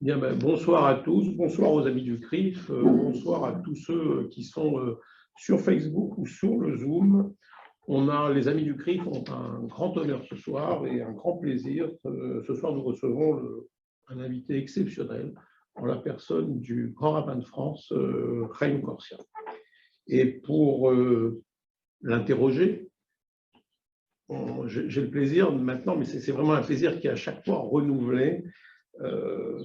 Bien, bonsoir à tous, bonsoir aux amis du CRIF, bonsoir à tous ceux qui sont sur Facebook ou sur le Zoom. Les amis du CRIF ont un grand honneur ce soir et un grand plaisir. Ce soir, nous recevons un invité exceptionnel en la personne du grand rabbin de France, Chaim Corsia. Et pour l'interroger, j'ai le plaisir maintenant, mais c'est vraiment un plaisir qui est à chaque fois renouvelé,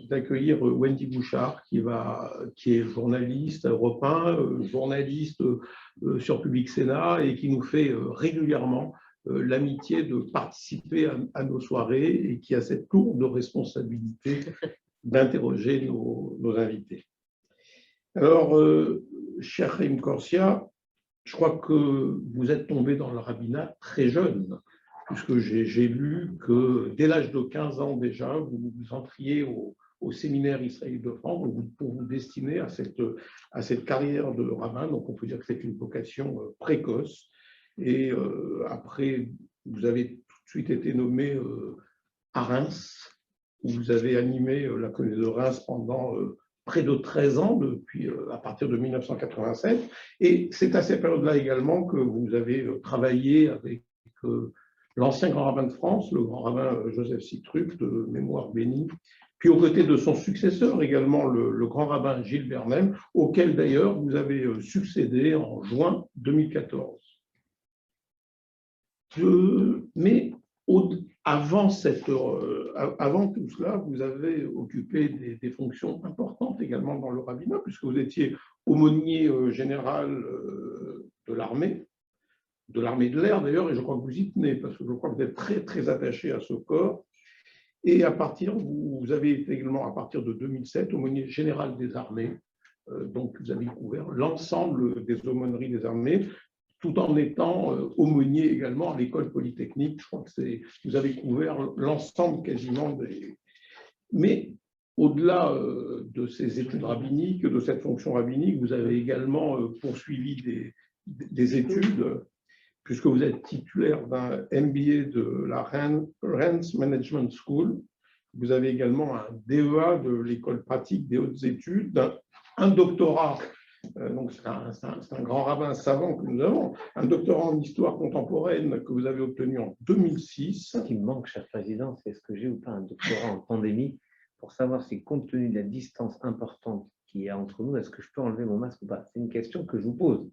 d'accueillir Wendy Bouchard, qui est journaliste Europe 1, journaliste sur Public Sénat et qui nous fait régulièrement l'amitié de participer à nos soirées et qui a cette lourde responsabilité d'interroger nos invités. Alors, cher Chaim Corsia, je crois que vous êtes tombé dans le rabbinat très jeune, puisque j'ai lu que dès l'âge de 15 ans déjà, vous entriez au séminaire Israël de France pour vous destiner à cette carrière de rabbin. Donc on peut dire que c'est une vocation précoce. Et après, vous avez tout de suite été nommé à Reims, où vous avez animé la communauté de Reims pendant près de 13 ans, à partir de 1987. Et c'est à cette période-là également que vous avez travaillé avec l'ancien grand rabbin de France, le grand rabbin Joseph Citruc, de mémoire bénie, puis aux côtés de son successeur également, le grand rabbin Gilles Vernem, auquel d'ailleurs vous avez succédé en juin 2014. Mais avant tout cela, vous avez occupé des fonctions importantes également dans le rabbinat, puisque vous étiez aumônier général de l'armée de l'air d'ailleurs, et je crois que vous y tenez, parce que je crois que vous êtes très, très attaché à ce corps. Et vous avez été également, à partir de 2007, aumônier général des armées. Donc, vous avez couvert l'ensemble des aumôneries des armées, tout en étant aumônier également à l'école polytechnique. Je crois que vous avez couvert l'ensemble quasiment des… Mais au-delà de ces études rabbiniques, de cette fonction rabbinique, vous avez également poursuivi des études, puisque vous êtes titulaire d'un MBA de la Reims Management School. Vous avez également un DEA de l'école pratique des hautes études, un doctorat. Donc, c'est un grand rabbin savant que nous avons, un doctorat en histoire contemporaine que vous avez obtenu en 2006. Ce qui me manque, cher président, c'est est-ce que j'ai ou pas un doctorat en pandémie pour savoir si, compte tenu de la distance importante qu'il y a entre nous, est-ce que je peux enlever mon masque ou pas? C'est une question que je vous pose.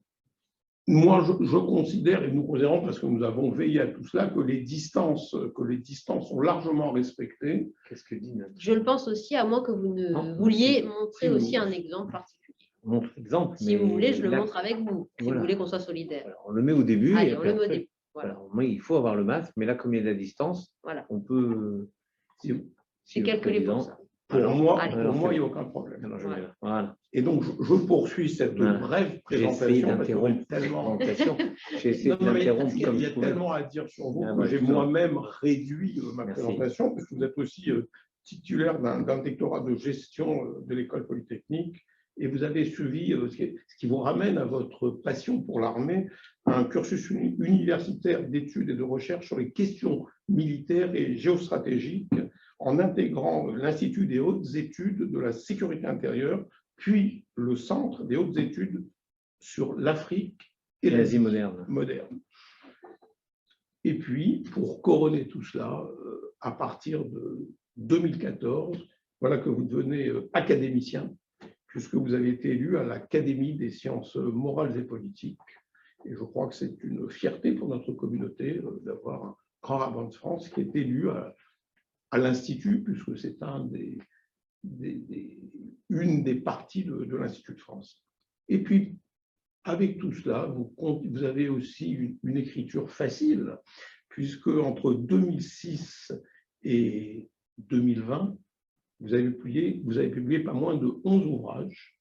Moi, je considère, et nous considérons, parce que nous avons veillé à tout cela, que les distances sont largement respectées. Qu'est-ce que dit notre… Je le pense aussi, à moins que vous ne vouliez montrer aussi un exemple particulier. Montre exemple. Si vous voulez, je le montre avec vous, si vous voulez qu'on soit solidaire. Alors, on le met au début. Allez, on le met au début. Voilà. Il faut avoir le masque, mais là, comme il y a de la distance, on peut… C'est calculé pour ça. Pour moi, il n'y a aucun problème. Alors, voilà. Et donc, je poursuis cette brève présentation. J'ai essayé d'interrompre tellement. J'ai essayé d'interrompre. Il y a tellement à dire sur vous que j'ai moi-même réduit ma présentation, parce que vous êtes aussi titulaire d'un doctorat de gestion de l'école polytechnique, et vous avez suivi, ce qui vous ramène à votre passion pour l'armée, un cursus universitaire d'études et de recherche sur les questions militaires et géostratégiques, en intégrant l'Institut des hautes études de la sécurité intérieure, puis le Centre des hautes études sur l'Afrique et l'Asie moderne. Et puis, pour couronner tout cela, à partir de 2014, voilà que vous devenez académicien, puisque vous avez été élu à l'Académie des sciences morales et politiques. Et je crois que c'est une fierté pour notre communauté d'avoir un grand rabbin de France qui est élu à l'Institut, puisque c'est une des parties de l'Institut de France. Et puis, avec tout cela, vous avez aussi une écriture facile, puisque entre 2006 et 2020, vous avez publié pas moins de 11 ouvrages.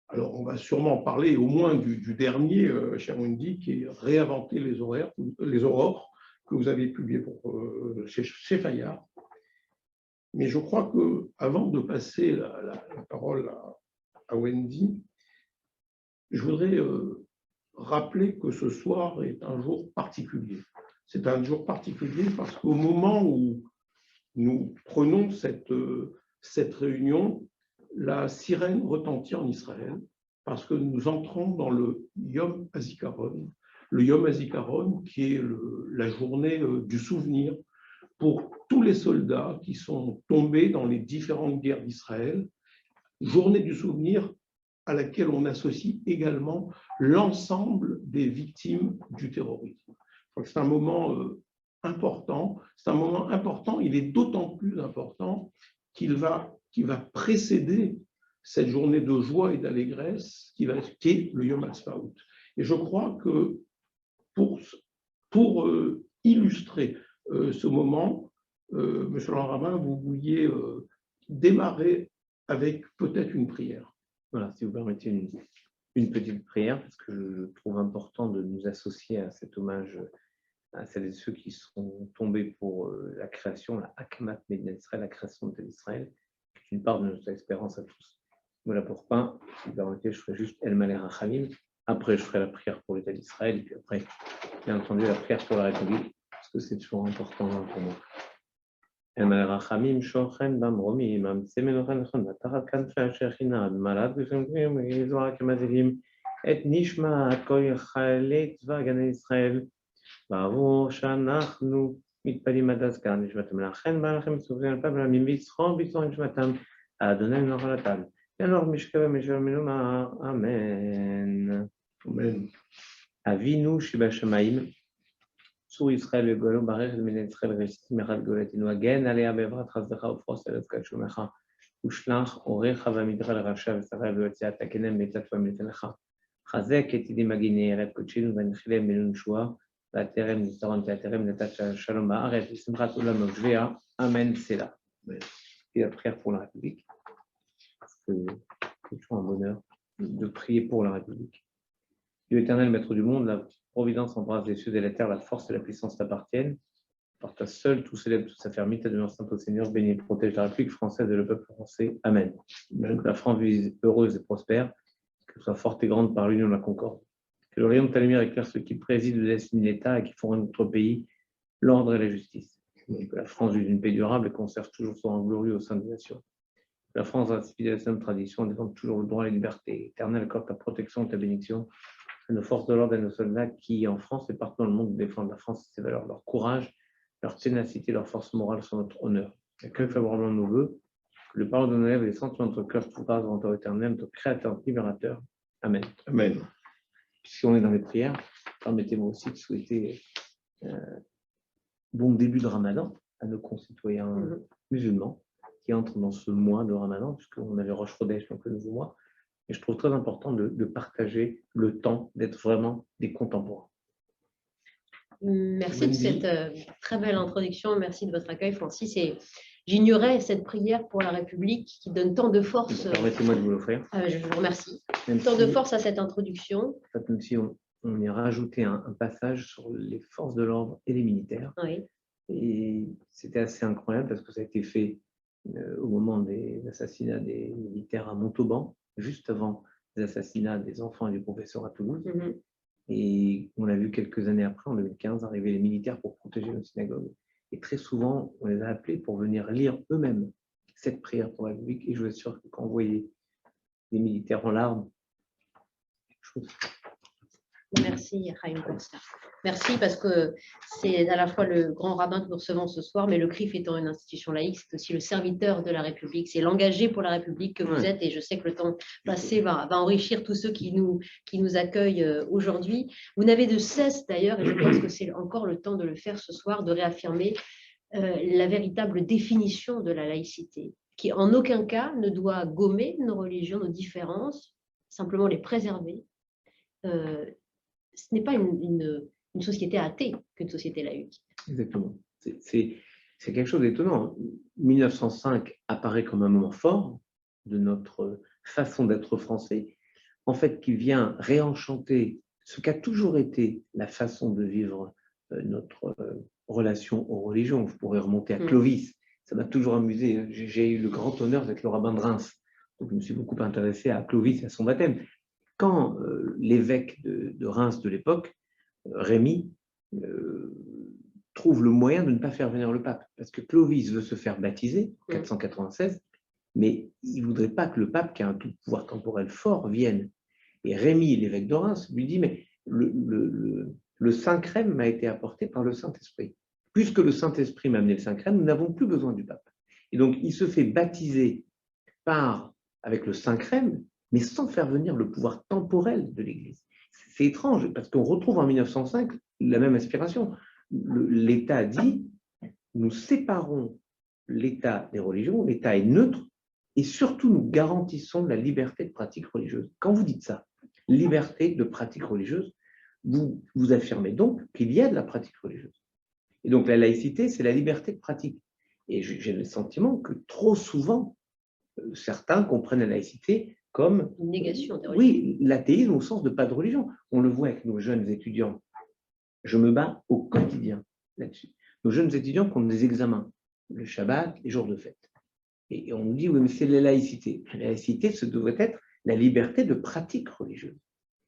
Alors, on va sûrement parler au moins du dernier, cher Wendy, qui est Réinventer les aurores, que vous avez publié chez Fayard. Mais je crois qu'avant de passer la parole à Wendy, je voudrais rappeler que ce soir est un jour particulier. C'est un jour particulier parce qu'au moment où nous prenons cette cette réunion, la sirène retentit en Israël parce que nous entrons dans le Yom HaZikaron. Le Yom HaZikaron qui est la journée du souvenir pour tous les soldats qui sont tombés dans les différentes guerres d'Israël. Journée du souvenir à laquelle on associe également l'ensemble des victimes du terrorisme. C'est un moment important. C'est un moment important. Il est d'autant plus important qu'il va précéder cette journée de joie et d'allégresse qui est le Yom HaTzmaut. Et je crois que pour illustrer ce moment, Monsieur le rabbin, vous vouliez démarrer avec peut-être une prière. Voilà, si vous permettez une petite prière, parce que je trouve important de nous associer à cet hommage à celles et ceux qui sont tombés pour la création, la Hakamat Medinet Israël, la création de l'Israël, qui est une part de notre espérance à tous. Voilà pourquoi, si vous permettez, je ferai juste El Malé Rachamim. Après, je ferai la prière pour l'État d'Israël, et puis après, bien entendu, la prière pour la République, parce que c'est toujours important pour moi. El Malé Rachamim, Shochen, Bamromim, Amtsemenochen, Chonatarat, Kanfa, Shechinad, Malad, Vishemkim, Yizora, Kamazilim, Et Nishma, Koy, Chalet, Vagan Israël. בעבור שאנחנו מתפללים עד אז כאן נשמתם לכן בא לכם סובלן הפעם ולעמים ויצחון ביצחון נשמתם אדוני נחלתם ינוח משכב ומשל מנומר אמן Amen. אבינו שבשמיים צור ישראל וגואלו ברך למדינת ישראל ראשית שמחת גאולתנו הגן עליה בעברת חסדך ופרוס ארץ קדש שמך ושלח אורך ועמיתך לרשע ושרה ויוציאה תקנם בעצת ואמליתן לך חזק את ידי מגיני ערב קודשנו ונחילה ממנו נשועה והתרם ניצרון והתרם נתת שלום בארץ ושמחת עולם ושביה, Amen, c'est là. Et la prière pour la République, parce que c'est toujours un bonheur de prier pour la République. Dieu éternel, maître du monde, la providence embrasse les cieux et la terre, la force et la puissance t'appartiennent. Par ta seule, tout célèbre, tout s'affermit, ta demeure sainte au Seigneur, bénis et protège la République française et le peuple français. Amen. Que la France vive heureuse et prospère, qu'elle soit forte et grande par l'union de la concorde. Que le rayon de ta lumière éclaire ceux qui président le destin de l'État et qui font de notre pays l'ordre et la justice. Que la France vive une paix durable et conserve toujours son rang glorieux au sein des nations. Que la France reste fidèle à la sainte tradition, défende toujours le droit et la liberté. Éternel, accorde ta protection, ta bénédiction à nos forces de l'ordre et à nos soldats qui, en France et partout dans le monde, défendent la France et ses valeurs. Leur courage, leur ténacité, leur force morale sont notre honneur. Accueille favorablement nos voeux. Que le parole de nos lèvres et les sentiments de notre cœur tout grâce devant toi, éternel, notre créateur, notre libérateur. Amen. Amen. Si on est dans les prières, permettez-moi aussi de souhaiter bon début de Ramadan à nos concitoyens musulmans qui entrent dans ce mois de Ramadan, puisqu'on avait Rosh Chodesh, donc le nouveau mois. Et je trouve très important de partager le temps, d'être vraiment des contemporains. Merci de cette très belle introduction. Merci de votre accueil, Francis. Et j'ignorais cette prière pour la République qui donne tant de force. Permettez-moi de vous l'offrir. Je vous remercie. Tant de force à cette introduction. En fait, même si on y a rajouté un passage sur les forces de l'ordre et les militaires. Oui. Et c'était assez incroyable parce que ça a été fait au moment des assassinats des militaires à Montauban, juste avant les assassinats des enfants et du professeur à Toulouse. Et on l'a vu quelques années après, en 2015, arriver les militaires pour protéger nos synagogues. Et très souvent, on les a appelés pour venir lire eux-mêmes cette prière pour la République. Et je vous assure que quand vous voyez les militaires en larmes, quelque chose. Merci, Chaim, pour ça. Merci parce que c'est à la fois le grand rabbin que nous recevons ce soir, mais le CRIF étant une institution laïque, c'est aussi le serviteur de la République, c'est l'engagé pour la République que vous êtes, et je sais que le temps passé va enrichir tous ceux qui nous accueillent aujourd'hui. Vous n'avez de cesse d'ailleurs, et je pense que c'est encore le temps de le faire ce soir, de réaffirmer la véritable définition de la laïcité, qui en aucun cas ne doit gommer nos religions, nos différences, simplement les préserver. Ce n'est pas une société athée qu'une société laïque. Exactement. C'est quelque chose d'étonnant. 1905 apparaît comme un moment fort de notre façon d'être français, en fait, qui vient réenchanter ce qu'a toujours été la façon de vivre notre relation aux religions. Je pourrais remonter à Clovis. Ça m'a toujours amusé. J'ai eu le grand honneur d'être le rabbin de Reims. Donc, je me suis beaucoup intéressé à Clovis et à son baptême. Quand l'évêque de Reims de l'époque, Rémy, trouve le moyen de ne pas faire venir le pape, parce que Clovis veut se faire baptiser en 496, mais il ne voudrait pas que le pape, qui a un pouvoir temporel fort, vienne. Et Rémy, l'évêque de Reims, lui dit, mais le Saint-Crème m'a été apporté par le Saint-Esprit. Puisque le Saint-Esprit m'a amené le Saint-Crème, nous n'avons plus besoin du pape. Et donc, il se fait baptiser avec le Saint-Crème, mais sans faire venir le pouvoir temporel de l'Église. C'est étrange, parce qu'on retrouve en 1905 la même inspiration. L'État dit, nous séparons l'État des religions, l'État est neutre, et surtout nous garantissons la liberté de pratique religieuse. Quand vous dites ça, liberté de pratique religieuse, vous affirmez donc qu'il y a de la pratique religieuse. Et donc la laïcité, c'est la liberté de pratique. Et j'ai le sentiment que trop souvent, certains comprennent la laïcité comme une négation des religions. Oui, l'athéisme au sens de pas de religion. On le voit avec nos jeunes étudiants. Je me bats au quotidien là-dessus. Nos jeunes étudiants qui ont des examens, le Shabbat, les jours de fête. Et on nous dit, oui, mais c'est la laïcité. La laïcité, ce devrait être la liberté de pratique religieuse.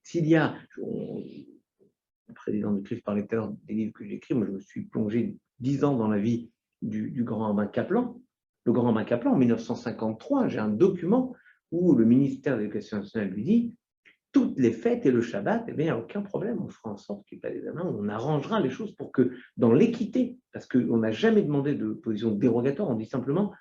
S'il y a, le président du CRIF parlait tout à l'heure des livres que j'écris, moi je me suis plongé 10 ans dans la vie du grand rabbin Kaplan. Le grand rabbin Kaplan, en 1953, j'ai un document où le ministère de l'Éducation nationale lui dit toutes les fêtes et le Shabbat, eh bien, il n'y a aucun problème, on fera en sorte qu'il n'y ait pas d'examen, on arrangera les choses pour que dans l'équité, parce qu'on n'a jamais demandé de position dérogatoire, on dit simplement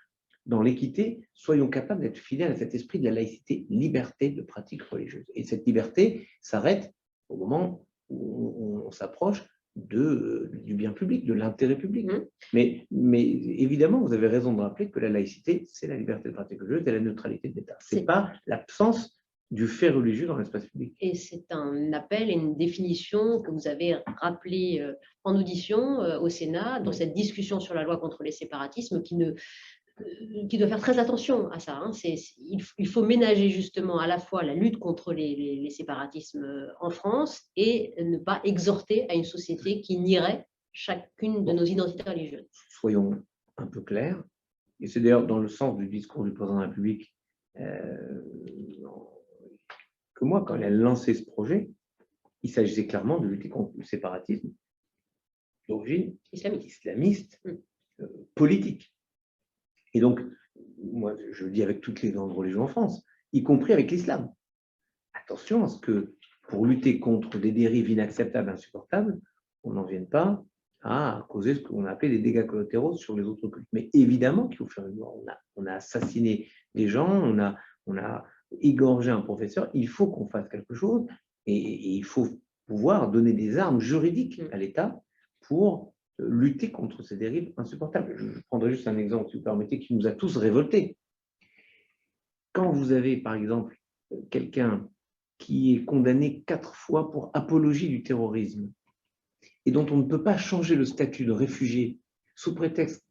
dans l'équité, soyons capables d'être fidèles à cet esprit de la laïcité, liberté de pratique religieuse. Et cette liberté s'arrête au moment où on s'approche du bien public, de l'intérêt public. Mais évidemment, vous avez raison de rappeler que la laïcité, c'est la liberté de pratique religieuse et la neutralité de l'État. Ce n'est pas l'absence du fait religieux dans l'espace public. Et c'est un appel et une définition que vous avez rappelée en audition au Sénat, dans cette discussion sur la loi contre les séparatismes, qui doit faire très attention à ça. Hein. Il faut ménager justement à la fois la lutte contre les séparatismes en France et ne pas exhorter à une société qui nierait chacune de nos identités religieuses. Soyons un peu clairs, et c'est d'ailleurs dans le sens du discours du président de la République que moi, quand il a lancé ce projet, il s'agissait clairement de lutter contre le séparatisme d'origine islamiste, politique. Et donc, moi, je le dis avec toutes les grandes religions en France, y compris avec l'islam. Attention à ce que, pour lutter contre des dérives inacceptables, insupportables, on n'en vienne pas à causer ce qu'on a appelé des dégâts collatéraux sur les autres cultes. Mais évidemment qu'il faut faire une loi. On a assassiné des gens, on a égorgé un professeur. Il faut qu'on fasse quelque chose et il faut pouvoir donner des armes juridiques à l'État pour lutter contre ces dérives insupportables. Je prendrai juste un exemple, si vous permettez, qui nous a tous révoltés. Quand vous avez, par exemple, quelqu'un qui est condamné 4 fois pour apologie du terrorisme et dont on ne peut pas changer le statut de réfugié sous prétexte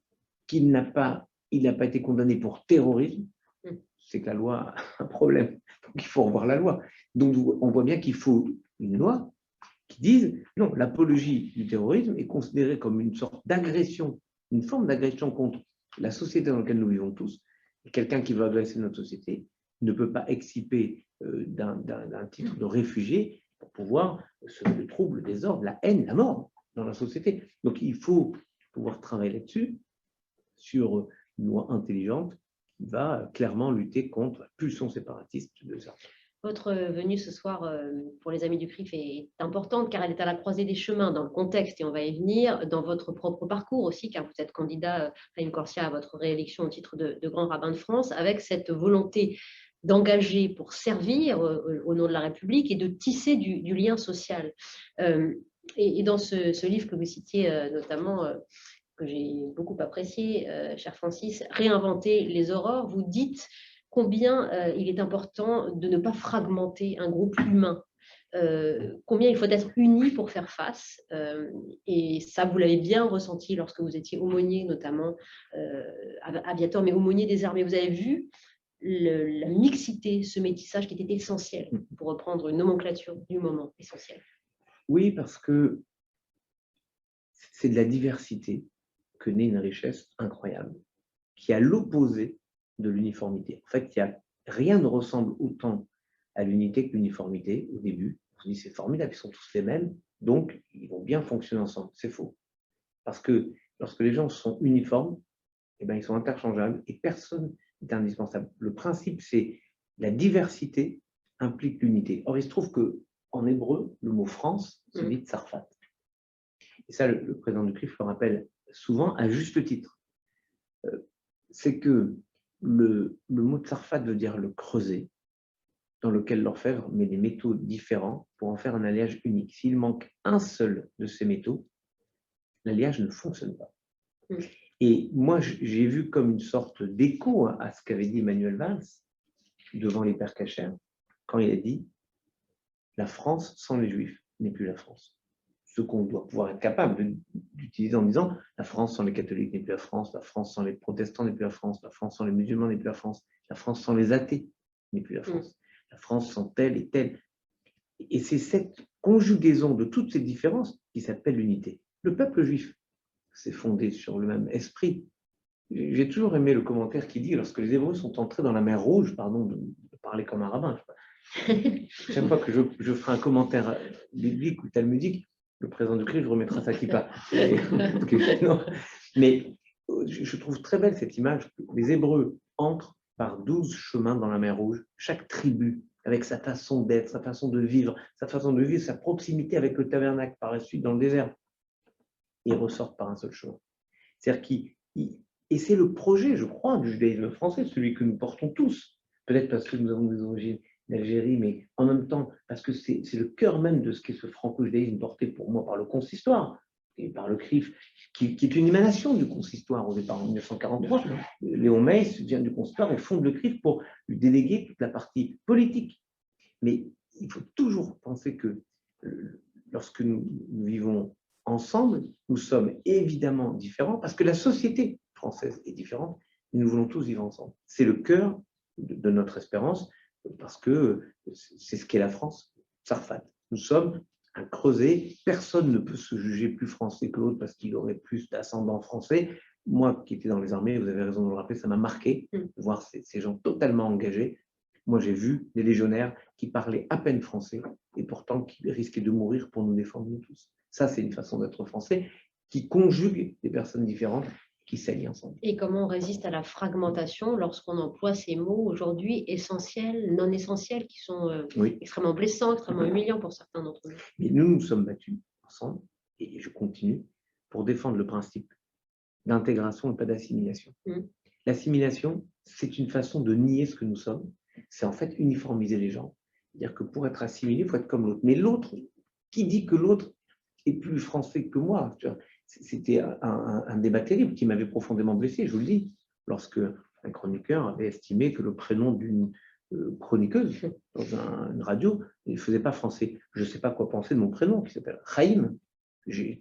qu'il n'a pas été condamné pour terrorisme, c'est que la loi a un problème. Donc il faut revoir la loi. Donc on voit bien qu'il faut une loi qui dise non, l'apologie du terrorisme est considérée comme une sorte d'agression, une forme d'agression contre la société dans laquelle nous vivons tous. Et quelqu'un qui veut agresser notre société ne peut pas exciper d'un titre de réfugié pour pouvoir semer le trouble, le désordre, la haine, la mort dans la société. Donc il faut pouvoir travailler là-dessus, sur une loi intelligente qui va clairement lutter contre la pulsion séparatiste de ça. Votre venue ce soir pour les Amis du CRIF est importante car elle est à la croisée des chemins dans le contexte, et on va y venir, dans votre propre parcours aussi, car vous êtes candidat, Haïm Corsia, à votre réélection au titre de grand rabbin de France, avec cette volonté d'engager pour servir au nom de la République et de tisser du lien social. Et dans ce livre que vous citiez notamment, que j'ai beaucoup apprécié, cher Francis, Réinventer les aurores, vous dites combien il est important de ne pas fragmenter un groupe humain, combien il faut être unis pour faire face. Et ça, vous l'avez bien ressenti lorsque vous étiez aumônier, notamment à Viator, mais aumônier des armées. Vous avez vu la mixité, ce métissage qui était essentiel, pour reprendre une nomenclature du moment, essentiel. Oui, parce que c'est de la diversité que naît une richesse incroyable, qui est à l'opposé de l'uniformité. En fait, rien ne ressemble autant à l'unité que l'uniformité au début. On se dit c'est formidable, ils sont tous les mêmes, donc ils vont bien fonctionner ensemble. C'est faux. Parce que lorsque les gens sont uniformes, eh bien, ils sont interchangeables et personne est indispensable. Le principe, c'est la diversité implique l'unité. Or, il se trouve qu'en hébreu, le mot France se dit Tsarfat. Et ça, le président du CRIF le rappelle souvent à juste titre. C'est que le mot Tsarfat veut dire le creuset, dans lequel l'orfèvre met des métaux différents pour en faire un alliage unique. S'il manque un seul de ces métaux, l'alliage ne fonctionne pas. Et moi, j'ai vu comme une sorte d'écho à ce qu'avait dit Manuel Valls devant les pères cachers, quand il a dit « La France sans les Juifs n'est plus la France ». Ce qu'on doit pouvoir être capable d'utiliser en disant « La France sans les catholiques n'est plus la France, la France sans les protestants n'est plus la France, la France sans les musulmans n'est plus la France, la France sans les athées n'est plus la France, la France sans telle et telle ». Et c'est cette conjugaison de toutes ces différences qui s'appelle l'unité. Le peuple juif s'est fondé sur le même esprit. J'ai toujours aimé le commentaire qui dit, lorsque les Hébreux sont entrés dans la mer Rouge, pardon de parler comme un rabbin, chaque fois que je ferai un commentaire biblique ou talmudique, le président du CRIF remettra sa kippa. Mais je trouve très belle cette image. Les Hébreux entrent par 12 chemins dans la mer Rouge, chaque tribu avec sa façon d'être, sa façon de vivre, sa proximité avec le tabernacle par la suite dans le désert, et ressortent par un seul chemin. C'est-à-dire et c'est le projet, je crois, du judaïsme français, celui que nous portons tous. Peut-être parce que nous avons des origines d'Algérie, mais en même temps, parce que c'est le cœur même de ce qu'est ce franco-judaïsme porté pour moi par le consistoire et par le CRIF, qui est une émanation du consistoire au départ en 1943. Léon Meiss vient du consistoire et fonde le CRIF pour lui déléguer toute la partie politique. Mais il faut toujours penser que lorsque nous vivons ensemble, nous sommes évidemment différents parce que la société française est différente, mais nous voulons tous vivre ensemble. C'est le cœur de notre espérance parce que c'est ce qu'est la France, Tsarfat. Nous sommes un creuset, personne ne peut se juger plus français que l'autre parce qu'il aurait plus d'ascendant français. Moi qui étais dans les armées, vous avez raison de le rappeler, ça m'a marqué de voir ces gens totalement engagés. Moi, j'ai vu des légionnaires qui parlaient à peine français et pourtant qui risquaient de mourir pour nous défendre nous tous. Ça, c'est une façon d'être français qui conjugue des personnes différentes qui s'allient ensemble. Et comment on résiste à la fragmentation lorsqu'on emploie ces mots aujourd'hui essentiels, non essentiels, qui sont extrêmement blessants, extrêmement humiliants pour certains d'entre nous. Mais nous nous sommes battus ensemble, et je continue, pour défendre le principe d'intégration et pas d'assimilation. L'assimilation, c'est une façon de nier ce que nous sommes. C'est en fait uniformiser les gens. C'est-à-dire que pour être assimilé, il faut être comme l'autre. Mais l'autre, qui dit que l'autre est plus français que moi? C'était un débat terrible qui m'avait profondément blessé, je vous le dis, lorsque un chroniqueur avait estimé que le prénom d'une chroniqueuse dans une radio ne faisait pas français. Je ne sais pas quoi penser de mon prénom qui s'appelle Chaim.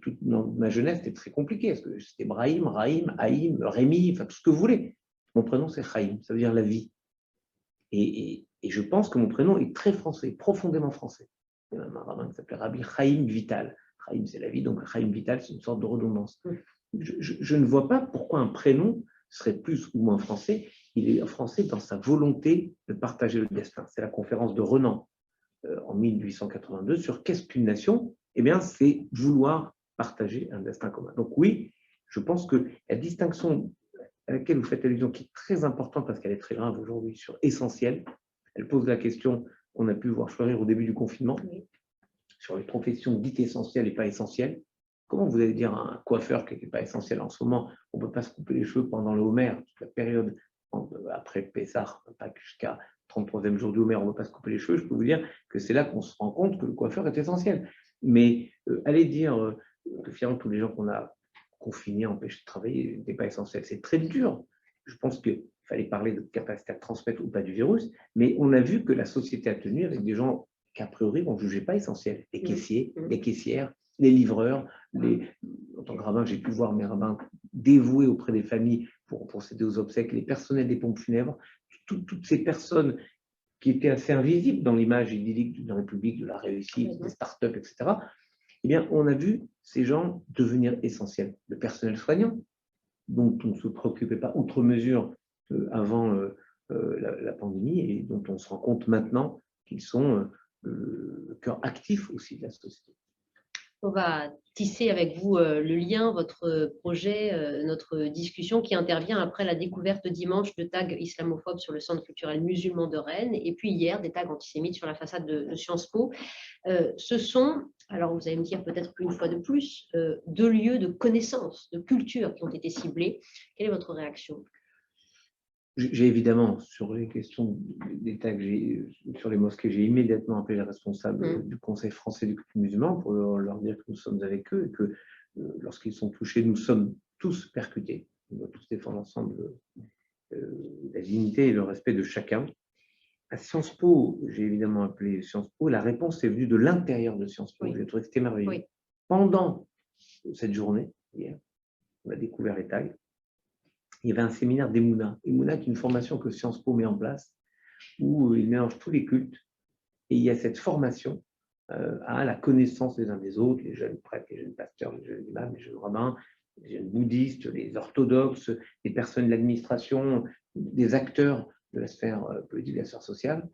Toute ma jeunesse, c'était très compliqué. Est-ce que c'était Brahim, Rahim, Haïm, Rémi, enfin tout ce que vous voulez. Mon prénom, c'est Chaim, ça veut dire la vie. Et je pense que mon prénom est très français, profondément français. Il y a un rabbin qui s'appelle Rabbi Chaim Vital. Chaim, c'est la vie, donc Chaim Vital, c'est une sorte de redondance. Je ne vois pas pourquoi un prénom serait plus ou moins français. Il est français dans sa volonté de partager le destin. C'est la conférence de Renan en 1882 sur qu'est-ce qu'une nation? Eh bien, c'est vouloir partager un destin commun. Donc oui, je pense que la distinction à laquelle vous faites allusion, qui est très importante parce qu'elle est très grave aujourd'hui, sur essentiel, elle pose la question qu'on a pu voir fleurir au début du confinement, sur les professions dites essentielles et pas essentielles. Comment vous allez dire à un coiffeur qui n'est pas essentiel en ce moment, on ne peut pas se couper les cheveux pendant le Homer, toute la période après Pessah, pas jusqu'à 33e jour du Homer, on ne peut pas se couper les cheveux, je peux vous dire que c'est là qu'on se rend compte que le coiffeur est essentiel. Mais allez dire que finalement tous les gens qu'on a confinés, empêchés de travailler, n'étaient pas essentiels, c'est très dur. Je pense qu'il fallait parler de capacité à transmettre ou pas du virus, mais on a vu que la société a tenu avec des gens qu'a priori on ne jugeait pas essentiels. Les caissiers, les caissières, les livreurs, en tant que rabbin, j'ai pu voir mes rabbins dévoués auprès des familles pour procéder aux obsèques, les personnels des pompes funèbres, toutes ces personnes qui étaient assez invisibles dans l'image idyllique d'une république, de la réussite, des startups, etc. Eh bien, on a vu ces gens devenir essentiels. Le personnel soignant, dont on ne se préoccupait pas outre mesure avant la pandémie et dont on se rend compte maintenant qu'ils sont le cœur actif aussi de la société. On va tisser avec vous le lien, votre projet, notre discussion qui intervient après la découverte dimanche de tags islamophobes sur le centre culturel musulman de Rennes et puis hier des tags antisémites sur la façade de Sciences Po. Ce sont, alors vous allez me dire peut-être une fois de plus, deux lieux de connaissance, de culture qui ont été ciblés. Quelle est votre réaction? J'ai évidemment, sur les questions des tags, sur les mosquées, j'ai immédiatement appelé les responsables du Conseil français du culte musulman pour leur dire que nous sommes avec eux et que lorsqu'ils sont touchés, nous sommes tous percutés. On doit tous défendre ensemble la dignité et le respect de chacun. À Sciences Po, j'ai évidemment appelé Sciences Po. La réponse est venue de l'intérieur de Sciences Po. J'ai trouvé que c'était merveilleux. Oui. Pendant cette journée, hier, on a découvert les tags. Il y avait un séminaire d'Emouna. Emouna, qui est une formation que Sciences Po met en place, où il mélange tous les cultes. Et il y a cette formation à la connaissance les uns des autres, les jeunes prêtres, les jeunes pasteurs, les jeunes imams, les jeunes rabbins, les jeunes bouddhistes, les orthodoxes, les personnes de l'administration, des acteurs de la sphère politique, de la sphère sociale.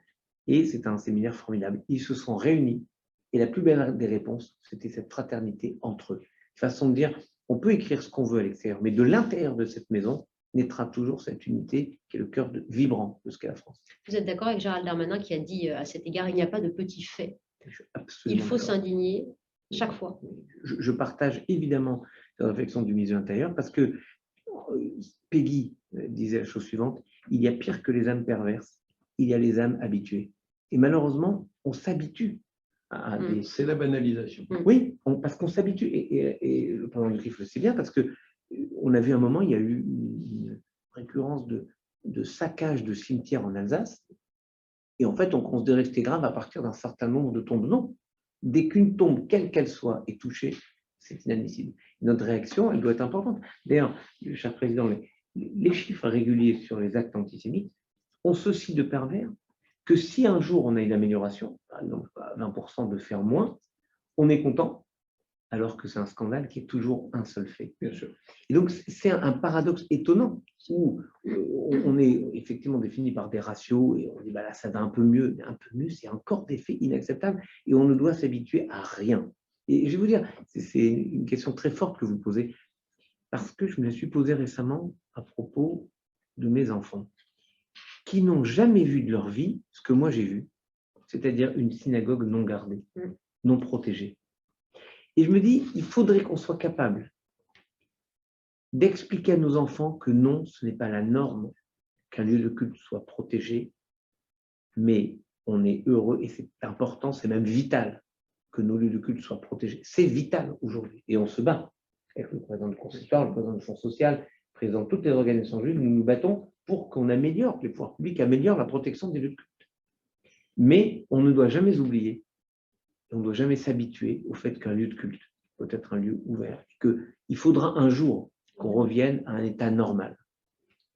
Et c'est un séminaire formidable. Ils se sont réunis. Et la plus belle des réponses, c'était cette fraternité entre eux. Façon de dire, on peut écrire ce qu'on veut à l'extérieur, mais de l'intérieur de cette maison, naîtra toujours cette unité qui est le cœur vibrant de ce qu'est la France. Vous êtes d'accord avec Gérald Darmanin qui a dit à cet égard, il n'y a pas de petits faits. Il faut s'indigner chaque fois. Je partage évidemment la réflexion du ministre de l'Intérieur parce que Peggy disait la chose suivante, il y a pire que les âmes perverses, il y a les âmes habituées. Et malheureusement, on s'habitue à des... C'est la banalisation. Oui, parce qu'on s'habitue. Et le président du CRIF le sait bien parce qu'on a vu un moment, il y a eu une récurrence de saccage de cimetières en Alsace. Et en fait, on considérait que c'était grave à partir d'un certain nombre de tombes. Non. Dès qu'une tombe, quelle qu'elle soit, est touchée, c'est inadmissible. Notre réaction, elle doit être importante. D'ailleurs, cher président, les chiffres réguliers sur les actes antisémites ont ceci de pervers que si un jour on a une amélioration, par exemple 20% de faits en moins, on est content, alors que c'est un scandale qui est toujours un seul fait. Bien sûr. Et donc, c'est un paradoxe étonnant où on est effectivement défini par des ratios et on dit, bah là, ça va un peu mieux, mais un peu mieux, c'est encore des faits inacceptables et on ne doit s'habituer à rien. Et je vais vous dire, c'est une question très forte que vous posez, parce que je me la suis posée récemment à propos de mes enfants, qui n'ont jamais vu de leur vie ce que moi j'ai vu, c'est-à-dire une synagogue non gardée, non protégée. Et je me dis, il faudrait qu'on soit capable d'expliquer à nos enfants que non, ce n'est pas la norme qu'un lieu de culte soit protégé, mais on est heureux et c'est important, c'est même vital que nos lieux de culte soient protégés. C'est vital aujourd'hui et on se bat avec le président du consistoire, le président du Fonds social, le président de toutes les organisations juives, nous nous battons pour qu'on améliore, que les pouvoirs publics améliorent la protection des lieux de culte. Mais on ne doit jamais oublier, on ne doit jamais s'habituer au fait qu'un lieu de culte peut être un lieu ouvert, qu'il faudra un jour qu'on revienne à un état normal.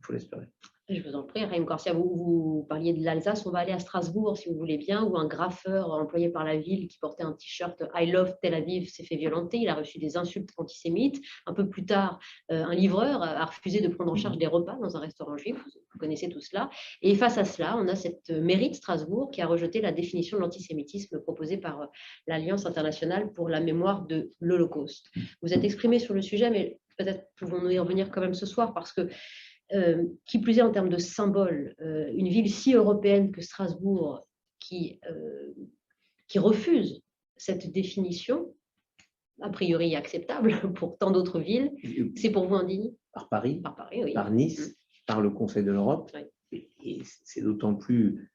Il faut l'espérer. Je vous en prie, Raïm Corsia, vous parliez de l'Alsace, on va aller à Strasbourg si vous voulez bien, où un graffeur employé par la ville qui portait un t-shirt « I love Tel Aviv » s'est fait violenter, il a reçu des insultes antisémites. Un peu plus tard, un livreur a refusé de prendre en charge des repas dans un restaurant juif, vous connaissez tout cela. Et face à cela, on a cette mairie de Strasbourg qui a rejeté la définition de l'antisémitisme proposée par l'Alliance internationale pour la mémoire de l'Holocauste. Vous êtes exprimé sur le sujet, mais peut-être pouvons-nous y revenir quand même ce soir, parce que qui plus est en termes de symbole, une ville si européenne que Strasbourg qui refuse cette définition, a priori acceptable pour tant d'autres villes, c'est pour vous indigne? Par Paris, oui. Par Nice, par le Conseil de l'Europe. Oui. Et c'est d'autant plus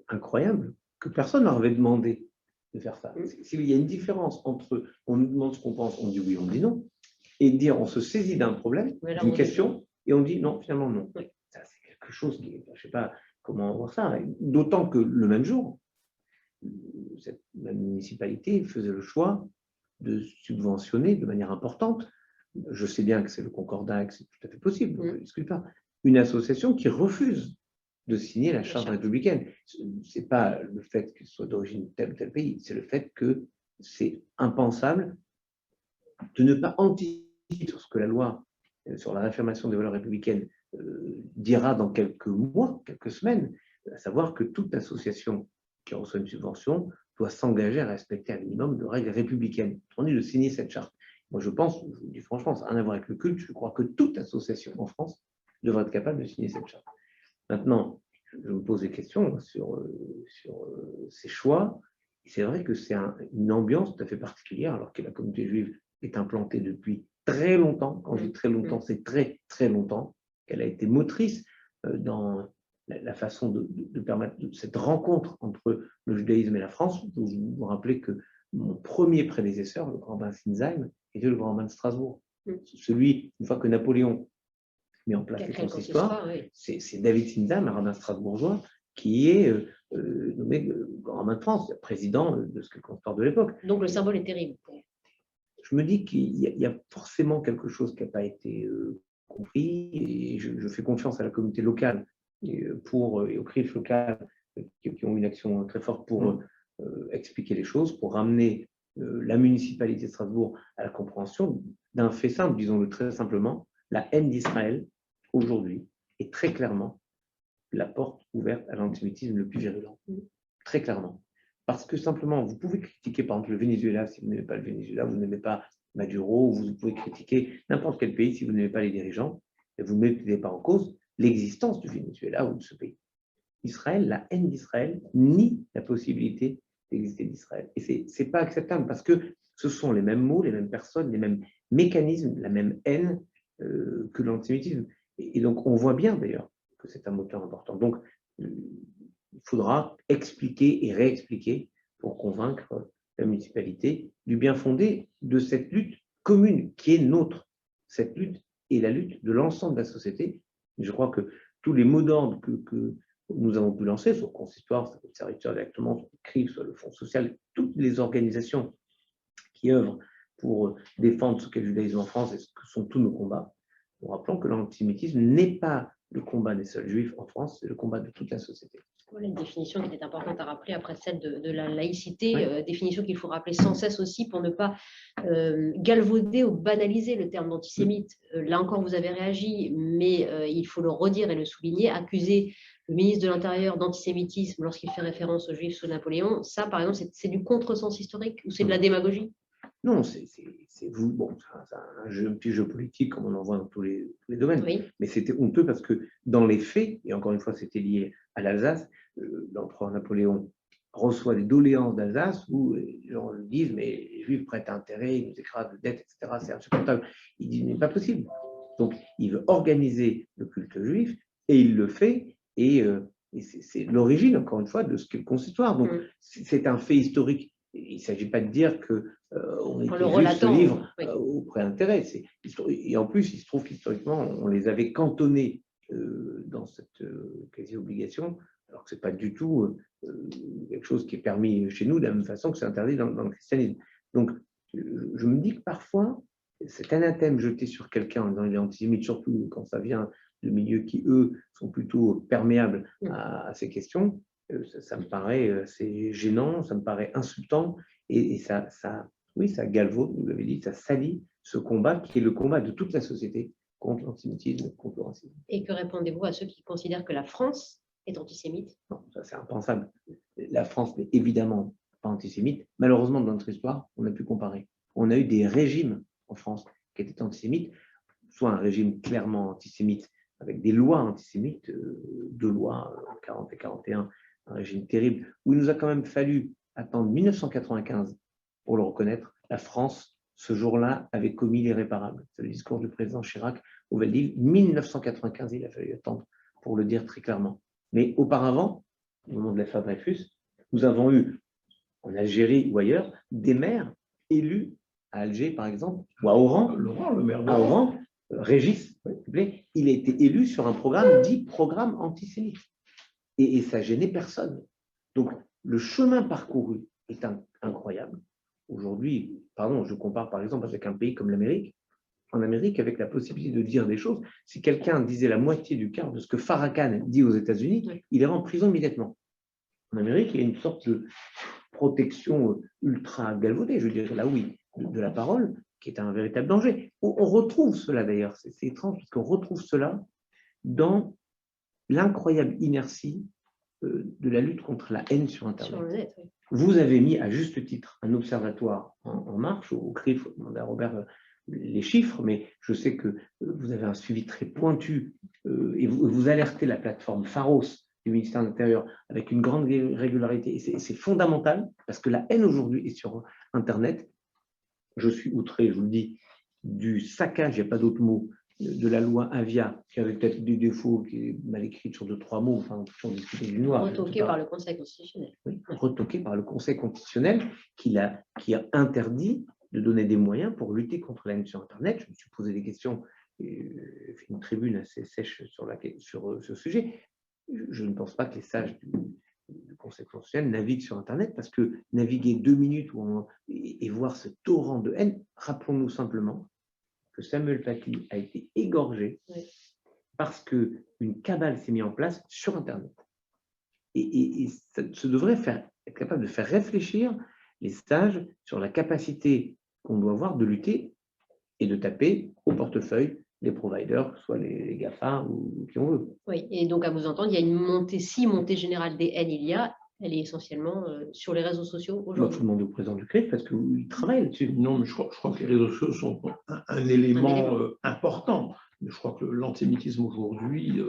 incroyable que personne n'avait demandé de faire ça. Il y a une différence entre on nous demande ce qu'on pense, on dit oui, on dit non, et dire on se saisit d'un problème, d'une question, et on dit non, finalement non. Oui. Ça, c'est quelque chose qui, je ne sais pas comment voir ça, d'autant que le même jour, cette même municipalité faisait le choix de subventionner de manière importante, je sais bien que c'est le Concordat, que c'est tout à fait possible, donc je ne discute pas, une association qui refuse de signer la charte républicaine. Ce n'est pas le fait qu'il soit d'origine de tel ou tel pays, c'est le fait que c'est impensable de ne pas anticiper sur ce que la loi sur la réaffirmation des valeurs républicaines dira dans quelques mois, quelques semaines, à savoir que toute association qui reçoit une subvention doit s'engager à respecter un minimum de règles républicaines. On dit de signer cette charte. Moi, je pense, je vous dis franchement, ça n'a rien à voir avec le culte, je crois que toute association en France devrait être capable de signer cette charte. Maintenant, je me pose des questions sur ces choix. C'est vrai que c'est une ambiance tout à fait particulière, alors que la communauté juive est implantée depuis très longtemps. Quand je dis très longtemps, c'est très, très longtemps qu'elle a été motrice dans la façon de permettre cette rencontre entre le judaïsme et la France. Vous vous rappelez que mon premier prédécesseur, le grand rabbin Sinzheim, était le grand rabbin de Strasbourg. Celui, une fois que Napoléon met en place le consistoire, c'est David Sinzheim, un rabbin strasbourgeois, qui est nommé grand rabbin de France, président de ce qu'est le consistoire de l'époque. Donc le symbole est terrible. Je me dis qu'il y a forcément quelque chose qui n'a pas été compris, et je fais confiance à la communauté locale et au CRIF local qui ont une action très forte pour expliquer les choses, pour ramener la municipalité de Strasbourg à la compréhension d'un fait simple, disons-le très simplement. La haine d'Israël, aujourd'hui, est très clairement la porte ouverte à l'antisémitisme le plus virulent. Très clairement. Parce que simplement, vous pouvez critiquer, par exemple, le Venezuela, si vous n'aimez pas le Venezuela, vous n'aimez pas Maduro, vous pouvez critiquer n'importe quel pays si vous n'aimez pas les dirigeants, et vous ne mettez pas en cause l'existence du Venezuela ou de ce pays. Israël, la haine d'Israël, nie la possibilité d'exister d'Israël. Et ce n'est pas acceptable parce que ce sont les mêmes mots, les mêmes personnes, les mêmes mécanismes, la même haine que l'antisémitisme. Et donc, on voit bien d'ailleurs que c'est un moteur important. Donc, il faudra expliquer et réexpliquer pour convaincre la municipalité du bien fondé de cette lutte commune qui est nôtre. Cette lutte est la lutte de l'ensemble de la société. Et je crois que tous les mots d'ordre que nous avons pu lancer, soit le consistoire, soit le serviteur directement, soit le CRIF, soit le Fonds social, toutes les organisations qui œuvrent pour défendre ce qu'est le judaïsme en France et ce que sont tous nos combats, en rappelant que l'antisémitisme n'est pas le combat des seuls juifs en France, c'est le combat de toute la société. Voilà une définition qui était importante à rappeler après celle de la laïcité, définition qu'il faut rappeler sans cesse aussi pour ne pas galvauder ou banaliser le terme d'antisémite. Là encore, vous avez réagi, mais il faut le redire et le souligner. Accuser le ministre de l'Intérieur d'antisémitisme lorsqu'il fait référence aux Juifs sous Napoléon, ça, par exemple, c'est du contresens historique ou c'est de la démagogie? Non, c'est vous. Bon, c'est un petit jeu politique comme on en voit dans tous les domaines. Oui. Mais c'était honteux parce que dans les faits, et encore une fois, c'était lié à l'Alsace, l'empereur Napoléon reçoit des doléances d'Alsace où les gens lui disent mais les Juifs prêtent intérêt, ils nous écrasent de dettes, etc. C'est insupportable. Il dit mais pas possible. Donc il veut organiser le culte juif et il le fait et c'est l'origine encore une fois de ce qu'est le consistoire. Donc c'est un fait historique. Il ne s'agit pas de dire qu'on était juste ce livre au pré-intérêt. Et en plus, il se trouve qu'historiquement, on les avait cantonnés dans cette quasi-obligation, alors que ce n'est pas du tout quelque chose qui est permis chez nous, de la même façon que c'est interdit dans le christianisme. Donc, je me dis que parfois, cet anathème jeté sur quelqu'un en disant qu'il est antisémite, surtout quand ça vient de milieux qui, eux, sont plutôt perméables à ces questions, ça me paraît assez gênant, ça me paraît insultant, et ça galvaude, vous l'avez dit, ça salit ce combat qui est le combat de toute la société contre l'antisémitisme, contre le racisme. Et que répondez-vous à ceux qui considèrent que la France est antisémite? Non, ça c'est impensable. La France n'est évidemment pas antisémite. Malheureusement, dans notre histoire, on a pu comparer. On a eu des régimes en France qui étaient antisémites, soit un régime clairement antisémite avec des lois antisémites, deux lois, 40 et 41, un régime terrible, où il nous a quand même fallu attendre 1995 pour le reconnaître. La France, ce jour-là, avait commis l'irréparable. C'est le discours du président Chirac au Vel-d'Hiv. 1995, il a fallu attendre pour le dire très clairement. Mais auparavant, au moment de l'affaire Dreyfus, nous avons eu, en Algérie ou ailleurs, des maires élus à Alger, par exemple, ou à Oran, Le maire à Oran, Régis, il a été élu sur un programme dit programme antisémite. Et ça gênait personne. Donc, le chemin parcouru est incroyable. Aujourd'hui, je compare par exemple avec un pays comme l'Amérique. En Amérique, avec la possibilité de dire des choses, si quelqu'un disait la moitié du quart de ce que Farrakhan dit aux États-Unis, il est en prison immédiatement. En Amérique, il y a une sorte de protection ultra galvaudée, je dirais là oui, de la parole, qui est un véritable danger. On retrouve cela d'ailleurs, c'est étrange, parce qu'on retrouve cela dans l'incroyable inertie de la lutte contre la haine sur Internet. Sur le net, oui. Vous avez mis à juste titre un observatoire en marche, au CRIF, il faut demander à Robert les chiffres, mais je sais que vous avez un suivi très pointu et vous alertez la plateforme Pharos du ministère de l'Intérieur avec une grande régularité. Et c'est fondamental parce que la haine aujourd'hui est sur Internet. Je suis outré, je vous le dis, du saccage, il n'y a pas d'autre mot, de la loi Avia, qui avait peut-être des défauts, qui est mal écrite sur 2-3 mots, enfin, on peut en discuter du noir. Retoqué par le Conseil constitutionnel. Oui, retoqué par le Conseil constitutionnel qui a interdit de donner des moyens pour lutter contre la haine sur Internet. Je me suis posé des questions, et fait une tribune assez sèche sur ce sujet. Je ne pense pas que les sages du Conseil constitutionnel naviguent sur Internet, parce que naviguer 2 minutes et voir ce torrent de haine, rappelons-nous simplement que Samuel Paty a été égorgé parce qu'une cabale s'est mise en place sur Internet. Et ça devrait être capable de faire réfléchir les sages sur la capacité qu'on doit avoir de lutter et de taper au portefeuille des providers, soit les GAFA ou qui on veut. Oui, et donc à vous entendre, il y a une montée générale des haines, elle est essentiellement sur les réseaux sociaux aujourd'hui. Il faut demander au président du CRIF parce qu'il travaille là-dessus. Non, mais je crois que les réseaux sociaux sont un élément important. Mais je crois que l'antisémitisme aujourd'hui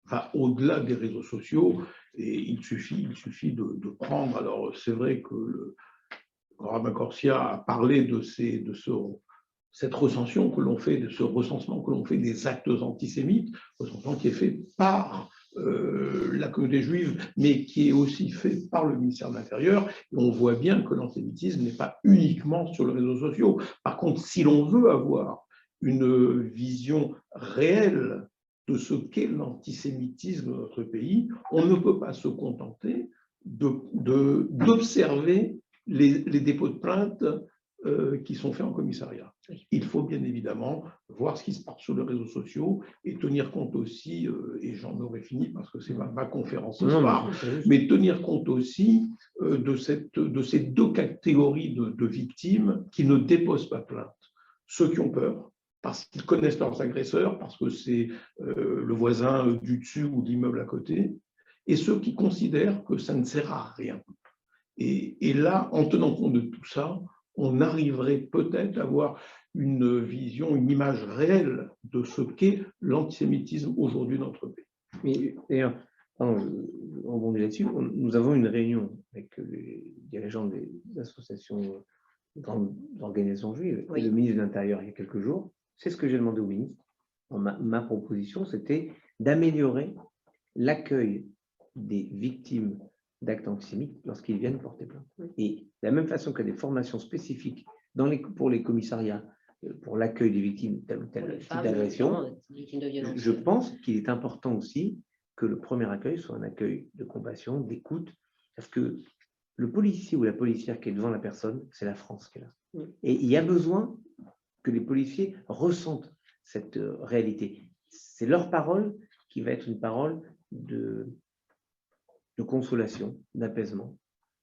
va au-delà des réseaux sociaux et il suffit de prendre. Alors, c'est vrai que le Rabbin Corsia a parlé de cette recension que l'on fait, de ce recensement que l'on fait des actes antisémites, recensement qui est fait par la communauté juive, mais qui est aussi fait par le ministère de l'Intérieur. Et on voit bien que l'antisémitisme n'est pas uniquement sur les réseaux sociaux. Par contre, si l'on veut avoir une vision réelle de ce qu'est l'antisémitisme dans notre pays, on ne peut pas se contenter d'observer les dépôts de plainte qui sont faits en commissariat. Il faut bien évidemment voir ce qui se passe sur les réseaux sociaux et tenir compte aussi, et j'en aurai fini parce que c'est ma conférence ce soir, mais tenir compte aussi de ces 2 catégories de victimes qui ne déposent pas plainte. Ceux qui ont peur, parce qu'ils connaissent leurs agresseurs, parce que c'est le voisin du dessus ou de l'immeuble à côté, et ceux qui considèrent que ça ne sert à rien. Et là, en tenant compte de tout ça, on arriverait peut-être à avoir une vision, une image réelle de ce qu'est l'antisémitisme aujourd'hui dans notre pays. Mais d'ailleurs, on rebondit là-dessus, nous avons une réunion avec les dirigeants des associations, grandes organisations juives, et le ministre de l'Intérieur il y a quelques jours. C'est ce que j'ai demandé au ministre. Ma proposition, c'était d'améliorer l'accueil des victimes d'actes antisémites lorsqu'ils viennent porter plainte. Et de la même façon qu'il y a des formations spécifiques pour les commissariats, pour l'accueil des victimes telle ou telle type d'agression, je pense qu'il est important aussi que le premier accueil soit un accueil de compassion, d'écoute, parce que le policier ou la policière qui est devant la personne, c'est la France qui est là. Et il y a besoin que les policiers ressentent cette réalité. C'est leur parole qui va être une parole de consolation, d'apaisement,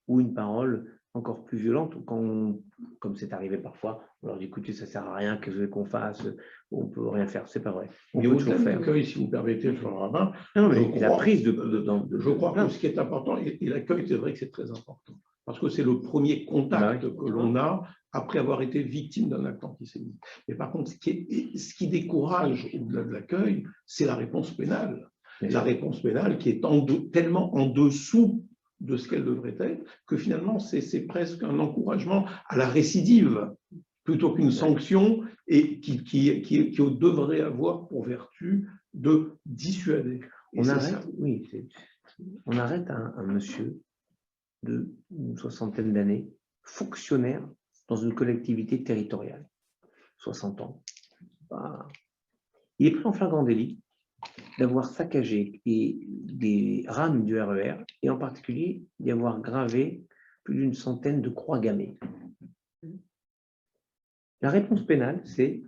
ou une parole encore plus violente, quand comme c'est arrivé parfois, on leur dit écoutez, ça ne sert à rien, qu'est-ce qu'on fasse, on ne peut rien faire, c'est pas vrai. On peut toujours faire. Si vous permettez, je rabbin, la prise je crois que ce qui est important, et l'accueil, c'est vrai que c'est très important, parce que c'est le premier contact que l'on a après avoir été victime d'un acte antisémite. Mais par contre, ce qui décourage au-delà de l'accueil, c'est la réponse pénale. La réponse pénale qui est tellement en dessous de ce qu'elle devrait être, que finalement, c'est presque un encouragement à la récidive, plutôt qu'une sanction, et qui devrait avoir pour vertu de dissuader. On arrête un monsieur d'une 60aine d'années, fonctionnaire dans une collectivité territoriale, 60 ans. Il est pris en flagrant délit d'avoir saccagé des rames du RER et en particulier d'y avoir gravé plus d'une centaine de croix gammées. La réponse pénale, c'est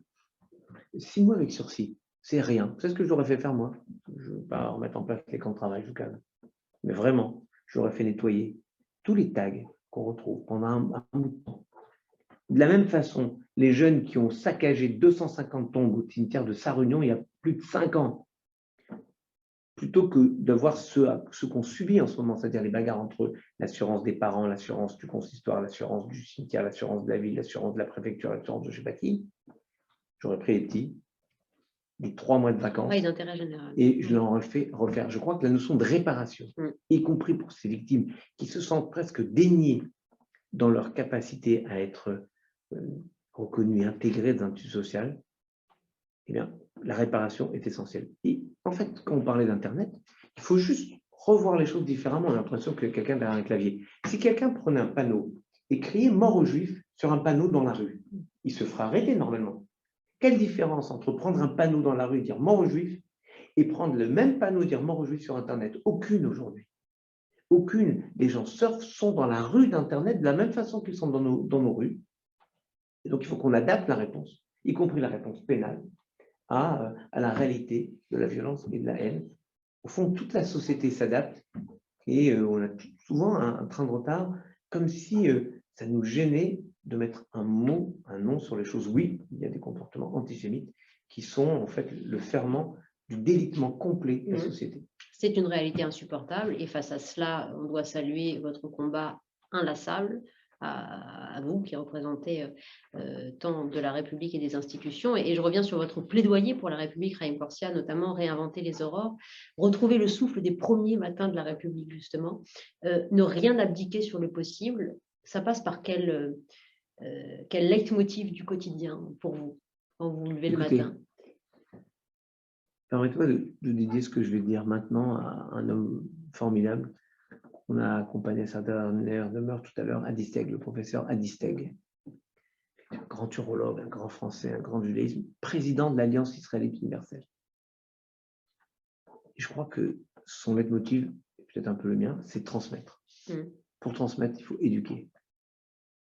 6 mois avec sursis. C'est rien. C'est ce que j'aurais fait faire moi. Je ne veux pas remettre en place les camps de travail, je vous calme. Mais vraiment, j'aurais fait nettoyer tous les tags qu'on retrouve pendant un bout de temps. De la même façon, les jeunes qui ont saccagé 250 tombes au cimetière de Sarre-Union il y a plus de 5 ans, plutôt que de voir ce qu'on subit en ce moment, c'est-à-dire les bagarres entre l'assurance des parents, l'assurance du consistoire, l'assurance du cimetière, l'assurance de la ville, l'assurance de la préfecture, l'assurance de je ne sais pas qui. J'aurais pris les petits, les 3 mois de vacances, d'intérêt général. et je leur ai fait refaire. Je crois que la notion de réparation, y compris pour ces victimes qui se sentent presque déniées dans leur capacité à être reconnues et intégrées dans un tissu social, eh bien, la réparation est essentielle. Et en fait, quand on parlait d'Internet, il faut juste revoir les choses différemment. On a l'impression que quelqu'un derrière un clavier. Si quelqu'un prenait un panneau et criait « mort aux Juifs » sur un panneau dans la rue, il se fera arrêter normalement. Quelle différence entre prendre un panneau dans la rue et dire « mort aux Juifs » et prendre le même panneau et dire « mort aux Juifs » sur Internet? Aucune aujourd'hui. Aucune. Les gens surfent, sont dans la rue d'Internet de la même façon qu'ils sont dans nos rues. Et donc, il faut qu'on adapte la réponse, y compris la réponse pénale, à la réalité de la violence et de la haine. Au fond, toute la société s'adapte et on a souvent un train de retard, comme si ça nous gênait de mettre un mot, un nom sur les choses. Oui, il y a des comportements antisémites qui sont en fait le ferment du délitement complet de la société. C'est une réalité insupportable et face à cela, on doit saluer votre combat inlassable à vous qui représentez tant de la République et des institutions. Et je reviens sur votre plaidoyer pour la République, Raïm Corsia, notamment réinventer les aurores, retrouver le souffle des premiers matins de la République, justement, ne rien abdiquer sur le possible. Ça passe par quel leitmotiv du quotidien pour vous, quand vous vous levez le matin? Permettez-moi de dédier ce que je vais dire maintenant à un homme formidable. On a accompagné à certaines heures de meurtre tout à l'heure, Adi Steg, le professeur Adi Steg, un grand urologue, un grand français, un grand judaïsme, président de l'Alliance israélite universelle. Et je crois que son leitmotiv, peut-être un peu le mien, c'est transmettre. Pour transmettre, il faut éduquer.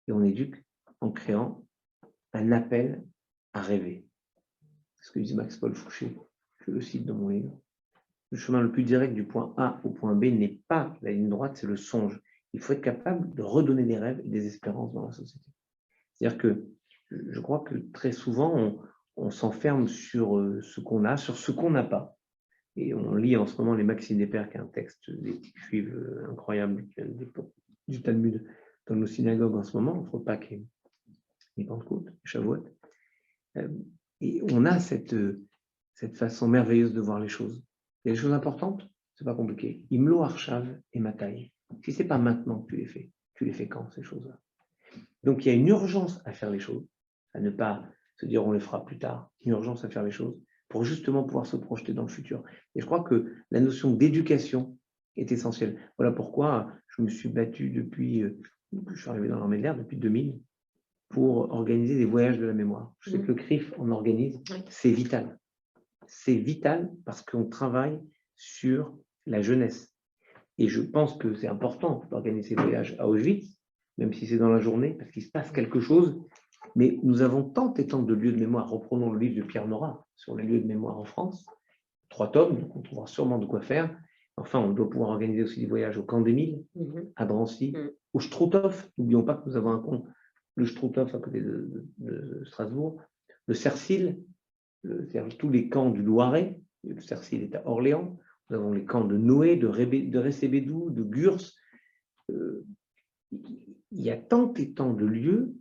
Et on éduque en créant un appel à rêver. C'est ce que disait Max-Paul Fouché, je le cite dans mon livre. Le chemin le plus direct du point A au point B n'est pas la ligne droite, c'est le songe. Il faut être capable de redonner des rêves et des espérances dans la société. C'est-à-dire que je crois que très souvent, on s'enferme sur ce qu'on a, sur ce qu'on n'a pas. Et on lit en ce moment les Maximes des Pères, qui est un texte d'éthique juive incroyable du Talmud dans nos synagogues en ce moment, entre Pâques et Pentecôte, Shavuot. Et on a cette façon merveilleuse de voir les choses. Il y a des choses importantes, c'est pas compliqué. Imlo Arshav et Mataï. Si ce n'est pas maintenant que tu les fais quand, ces choses-là? Donc il y a une urgence à faire les choses, à ne pas se dire on les fera plus tard, une urgence à faire les choses pour justement pouvoir se projeter dans le futur. Et je crois que la notion d'éducation est essentielle. Voilà pourquoi je me suis battu depuis que je suis arrivé dans l'armée de l'air, depuis 2000, pour organiser des voyages de la mémoire. Je sais que le CRIF en organise, c'est vital. C'est vital parce qu'on travaille sur la jeunesse. Et je pense que c'est important d'organiser ces voyages à Auschwitz, même si c'est dans la journée, parce qu'il se passe quelque chose. Mais nous avons tant et tant de lieux de mémoire. Reprenons le livre de Pierre Nora sur les lieux de mémoire en France. 3 tomes, donc on trouvera sûrement de quoi faire. Enfin, on doit pouvoir organiser aussi des voyages au Camp d'Émile, à Drancy, au Struthof. N'oublions pas que nous avons un camp, le Struthof à côté de Strasbourg, le Cercil, c'est-à-dire tous les camps du Loiret. Le Cercil est à Orléans. Nous avons les camps de Noé, de Recébédou, de Gurs. Il y a tant et tant de lieux,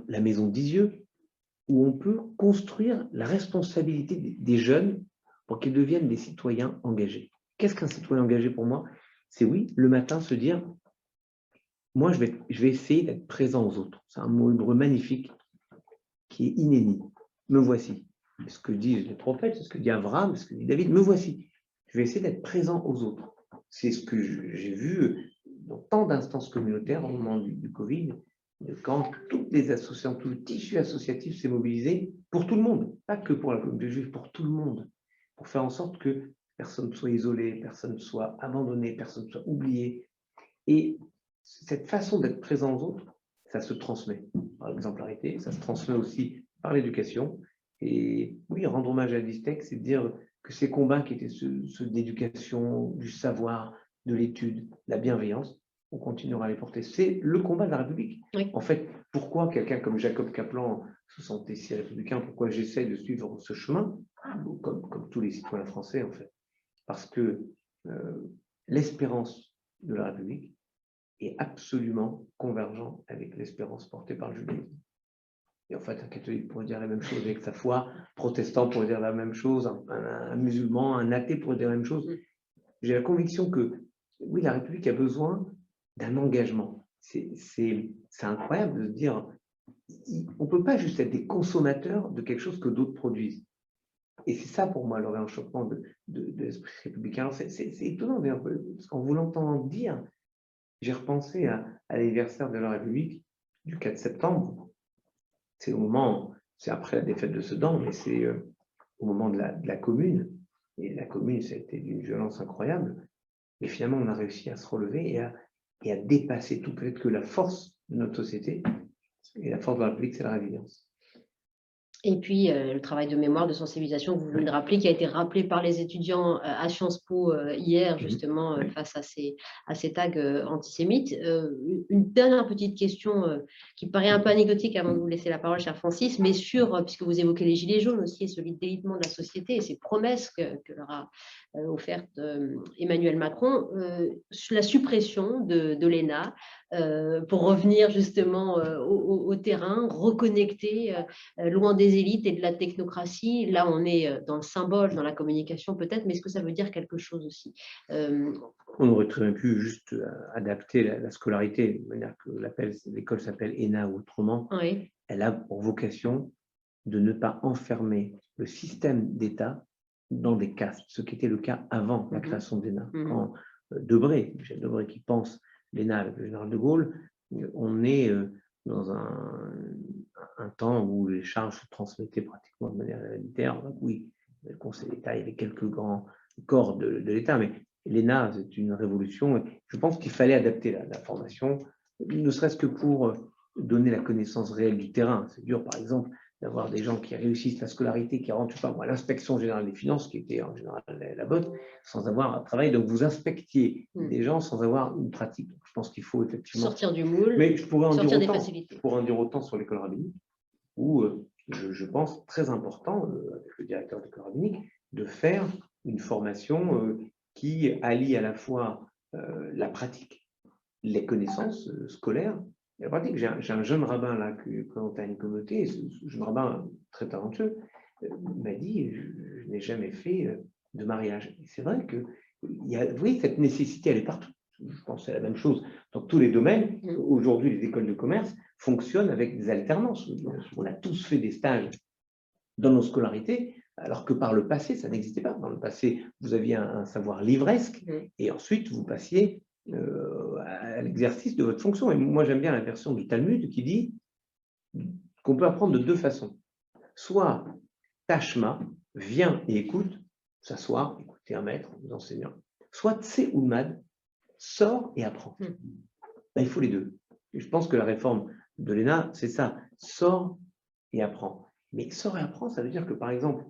la maison d'Isieux, où on peut construire la responsabilité des jeunes pour qu'ils deviennent des citoyens engagés. Qu'est-ce qu'un citoyen engagé pour moi? C'est oui, le matin se dire, moi je vais essayer d'être présent aux autres. C'est un mot hébreu magnifique qui est inédit. Me voici. C'est ce que disent les prophètes, c'est ce que dit Abraham, c'est ce que dit David. Me voici. Je vais essayer d'être présent aux autres. C'est ce que j'ai vu dans tant d'instances communautaires au moment du Covid, quand toutes les associations, tout le tissu associatif s'est mobilisé pour tout le monde, pas que pour la communauté juive, pour tout le monde, pour faire en sorte que personne ne soit isolé, personne ne soit abandonné, personne ne soit oublié. Et cette façon d'être présent aux autres, ça se transmet par l'exemplarité, ça se transmet aussi par l'éducation. Et oui, rendre hommage à Adi Steg, c'est dire que ces combats qui étaient ceux d'éducation, du savoir, de l'étude, de la bienveillance, on continuera à les porter. C'est le combat de la République. Oui. En fait, pourquoi quelqu'un comme Jacob Kaplan se sentait si républicain? Pourquoi j'essaie de suivre ce chemin, comme tous les citoyens français, en fait? parce que l'espérance de la République est absolument convergente avec l'espérance portée par le judaïsme. Et en fait, un catholique pourrait dire la même chose avec sa foi, un protestant pourrait dire la même chose, un musulman, un athée pourrait dire la même chose. J'ai la conviction que, oui, la République a besoin d'un engagement. C'est incroyable de se dire, on ne peut pas juste être des consommateurs de quelque chose que d'autres produisent. Et c'est ça pour moi le réenchopement de l'esprit républicain. C'est étonnant d'ailleurs, parce qu'en vous l'entendant dire, j'ai repensé à l'anniversaire de la République du 4 septembre. C'est au moment, c'est après la défaite de Sedan, mais c'est au moment de la Commune. Et la Commune, ça a été d'une violence incroyable. Mais finalement, on a réussi à se relever et à dépasser tout. Peut-être que la force de notre société et la force de la République, c'est la résilience. Et puis, le travail de mémoire, de sensibilisation, vous venez de rappeler, qui a été rappelé par les étudiants à Sciences Po hier, justement, face à ces tags antisémites. Une dernière petite question qui paraît un peu anecdotique avant de vous laisser la parole, cher Francis, mais puisque vous évoquez les Gilets jaunes aussi, et ce délitement de la société et ces promesses que leur a offertes Emmanuel Macron, la suppression de l'ENA, pour revenir justement au terrain, reconnecter loin des élites et de la technocratie. Là, on est dans le symbole, dans la communication peut-être, mais est-ce que ça veut dire quelque chose aussi? On aurait très bien pu juste adapter la scolarité, de manière que l'école s'appelle ENA ou autrement. Oui. Elle a pour vocation de ne pas enfermer le système d'État dans des castes, ce qui était le cas avant la création de l'ENA. Quand Michel Debré qui pense l'ENA avec le général de Gaulle, on est dans un temps où les charges se transmettaient pratiquement de manière héréditaire. Donc oui, le Conseil d'État, il y avait quelques grands corps de l'État, mais l'ENA, c'est une révolution. Je pense qu'il fallait adapter la formation, ne serait-ce que pour donner la connaissance réelle du terrain. C'est dur, par exemple, d'avoir des gens qui réussissent la scolarité, qui rentrent à l'inspection générale des finances, qui était en général la botte, sans avoir un travail. Donc, vous inspectiez des gens sans avoir une pratique. Donc, je pense qu'il faut effectivement… Sortir du moule, mais je pourrais en sortir dire des autant, facilités. Je pourrais en dire autant sur l'école rabbinique, où je pense très important, avec le directeur de l'école rabbinique, de faire une formation qui allie à la fois la pratique, les connaissances scolaires, et la pratique. J'ai un jeune rabbin là qui présente à une communauté, ce jeune rabbin très talentueux m'a dit je n'ai jamais fait de mariage. Et c'est vrai que vous voyez, cette nécessité, elle est partout. Je pense que c'est la même chose dans tous les domaines. Aujourd'hui, les écoles de commerce fonctionnent avec des alternances. On a tous fait des stages dans nos scolarités, alors que par le passé, ça n'existait pas. Dans le passé, vous aviez un savoir livresque et ensuite, vous passiez à l'exercice de votre fonction. Et moi, j'aime bien la version du Talmud qui dit qu'on peut apprendre de deux façons. Soit tashma, viens et écoute, s'asseoir, écouter un maître, des enseignants. Soit tse ulmad, sors et apprends. Ben, il faut les deux. Et je pense que la réforme de l'ENA, c'est ça, sors et apprends. Mais sors et apprends, ça veut dire que, par exemple,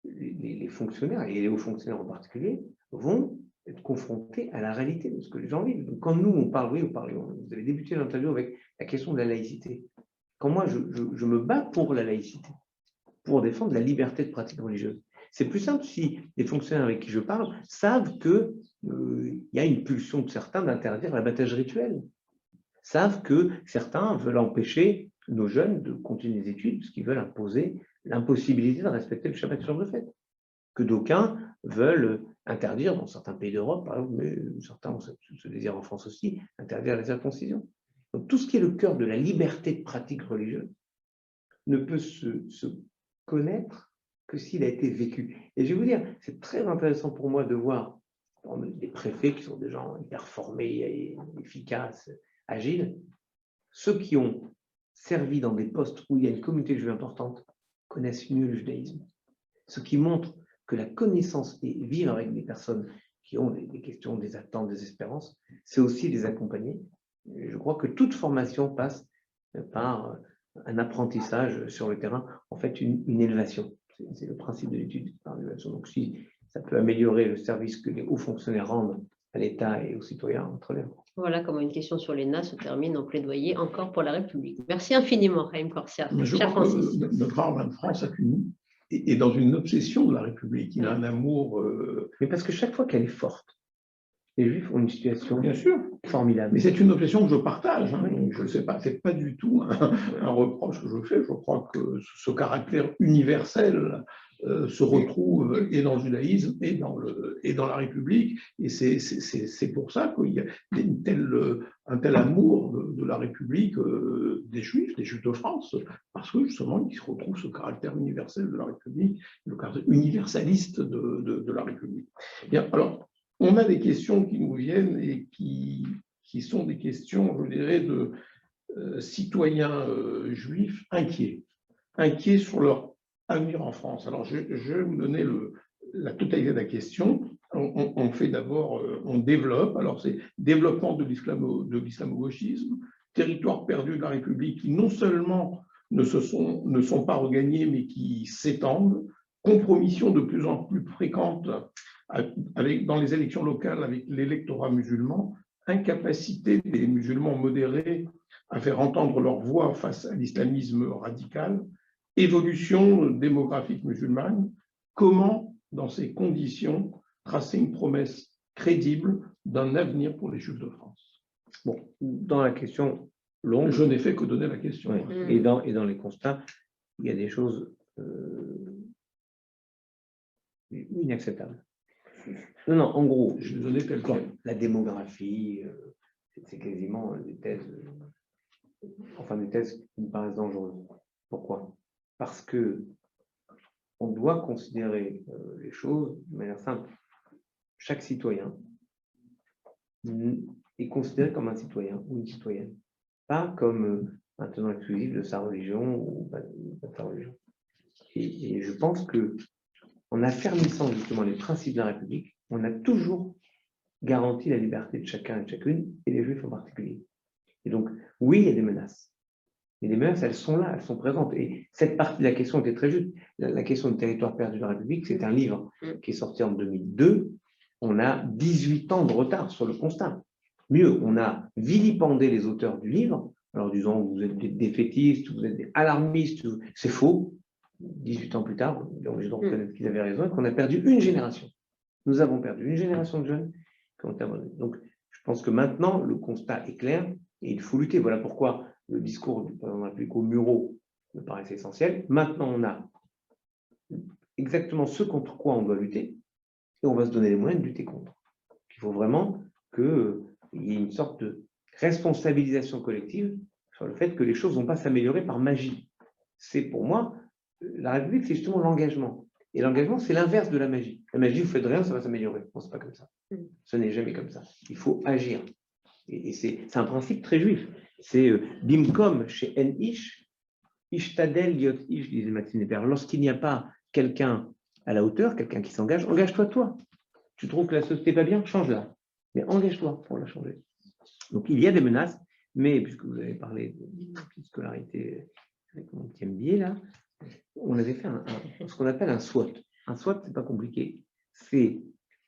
les fonctionnaires, et les hauts fonctionnaires en particulier, vont être confrontés à la réalité de ce que les gens vivent. Donc, quand nous, on parle, vous avez débuté l'interview avec la question de la laïcité. Quand moi, je me bats pour la laïcité, pour défendre la liberté de pratique religieuse. C'est plus simple si les fonctionnaires avec qui je parle savent qu'il y a une pulsion de certains d'interdire l'abattage rituel, savent que certains veulent empêcher nos jeunes de continuer les études parce qu'ils veulent imposer l'impossibilité de respecter le Shabbat et le jour de fête, que d'aucuns veulent interdire dans certains pays d'Europe, par exemple, mais certains ont ce désir en France aussi, interdire la circoncision. Donc tout ce qui est le cœur de la liberté de pratique religieuse ne peut se connaître que s'il a été vécu. Et je vais vous dire, c'est très intéressant pour moi de voir des préfets qui sont des gens hyper formés, et efficaces, agiles. Ceux qui ont servi dans des postes où il y a une communauté juive importante connaissent mieux le judaïsme. Ce qui montre que la connaissance et vivre avec des personnes qui ont des questions, des attentes, des espérances, c'est aussi les accompagner. Et je crois que toute formation passe par un apprentissage sur le terrain, en fait une élévation. C'est le principe de l'étude par l'élévation. Donc si ça peut améliorer le service que les hauts fonctionnaires rendent à l'État et aux citoyens, entre les. Voilà comment une question sur l'ENA se termine en plaidoyer encore pour la République. Merci infiniment, Chaim Corsia. Je crois que notre arme en France a une est dans une obsession de la République. Il a un amour. Mais parce que chaque fois qu'elle est forte, les Juifs ont une situation Bien sûr. formidable. Mais c'est une obsession que je partage. Hein. Donc je ne sais pas, c'est pas du tout un reproche que je fais. Je crois que ce caractère universel se retrouve et dans le judaïsme et dans la République. Et c'est pour ça qu'il y a un tel amour de la République des Juifs de France, parce que justement, il se retrouve ce caractère universel de la République, le caractère universaliste de la République. Bien, alors, on a des questions qui nous viennent et qui sont des questions, je dirais, de citoyens juifs inquiets sur leur avenir en France. Alors, je vais vous donner la totalité de la question. On fait d'abord, on développe. Alors, c'est développement de l'islamo-gauchisme, territoire perdu de la République qui non seulement ne sont pas regagnés, mais qui s'étendent, compromission de plus en plus fréquente dans les élections locales avec l'électorat musulman, incapacité des musulmans modérés à faire entendre leur voix face à l'islamisme radical, évolution démographique musulmane. Comment, dans ces conditions, tracer une promesse crédible d'un avenir pour les Juifs de France? Bon, dans la question longue, je n'ai fait que donner la question. Oui. Et dans les constats, il y a des choses inacceptables. Non, en gros, je vais donner tel quel. La démographie, c'est quasiment des thèses, des thèses qui me paraissent dangereuses. Pourquoi? Parce que on doit considérer les choses de manière simple. Chaque citoyen est considéré comme un citoyen ou une citoyenne, pas comme un tenant exclusif de sa religion ou pas de sa religion. Et je pense que en affermissant justement les principes de la République, on a toujours garanti la liberté de chacun et de chacune, et les Juifs en particulier. Et donc, oui, il y a des menaces. Mais les menaces, elles sont là, elles sont présentes. Et cette partie de la question était très juste. La question du territoire perdu de la République, c'est un livre qui est sorti en 2002. On a 18 ans de retard sur le constat. Mieux, on a vilipendé les auteurs du livre, alors disant vous êtes des défaitistes, vous êtes des alarmistes, c'est faux. 18 ans plus tard, on est obligé de reconnaître qu'ils avaient raison et qu'on a perdu une génération. Nous avons perdu une génération de jeunes qui ont abandonné. Donc, je pense que maintenant, le constat est clair et il faut lutter. Voilà pourquoi le discours du président de la République au Murau me paraissait essentiel. Maintenant, on a exactement ce contre quoi on doit lutter et on va se donner les moyens de lutter contre. Il faut vraiment qu'il y ait une sorte de responsabilisation collective sur le fait que les choses ne vont pas s'améliorer par magie. C'est pour moi, la République, c'est justement l'engagement. Et l'engagement, c'est l'inverse de la magie. La magie, vous faites rien, ça va s'améliorer. Non, c'est pas comme ça. Ce n'est jamais comme ça. Il faut agir. Et c'est un principe très juif. C'est bimkom chez en ish, ishtadel liot ish, disait Maxime Desperts. Lorsqu'il n'y a pas quelqu'un à la hauteur, quelqu'un qui s'engage, engage-toi toi. Tu trouves que la société va bien, change-la. Mais engage-toi pour la changer. Donc il y a des menaces, mais puisque vous avez parlé de scolarité avec mon petit MBA là, on avait fait ce qu'on appelle un SWOT. Un SWOT, c'est pas compliqué.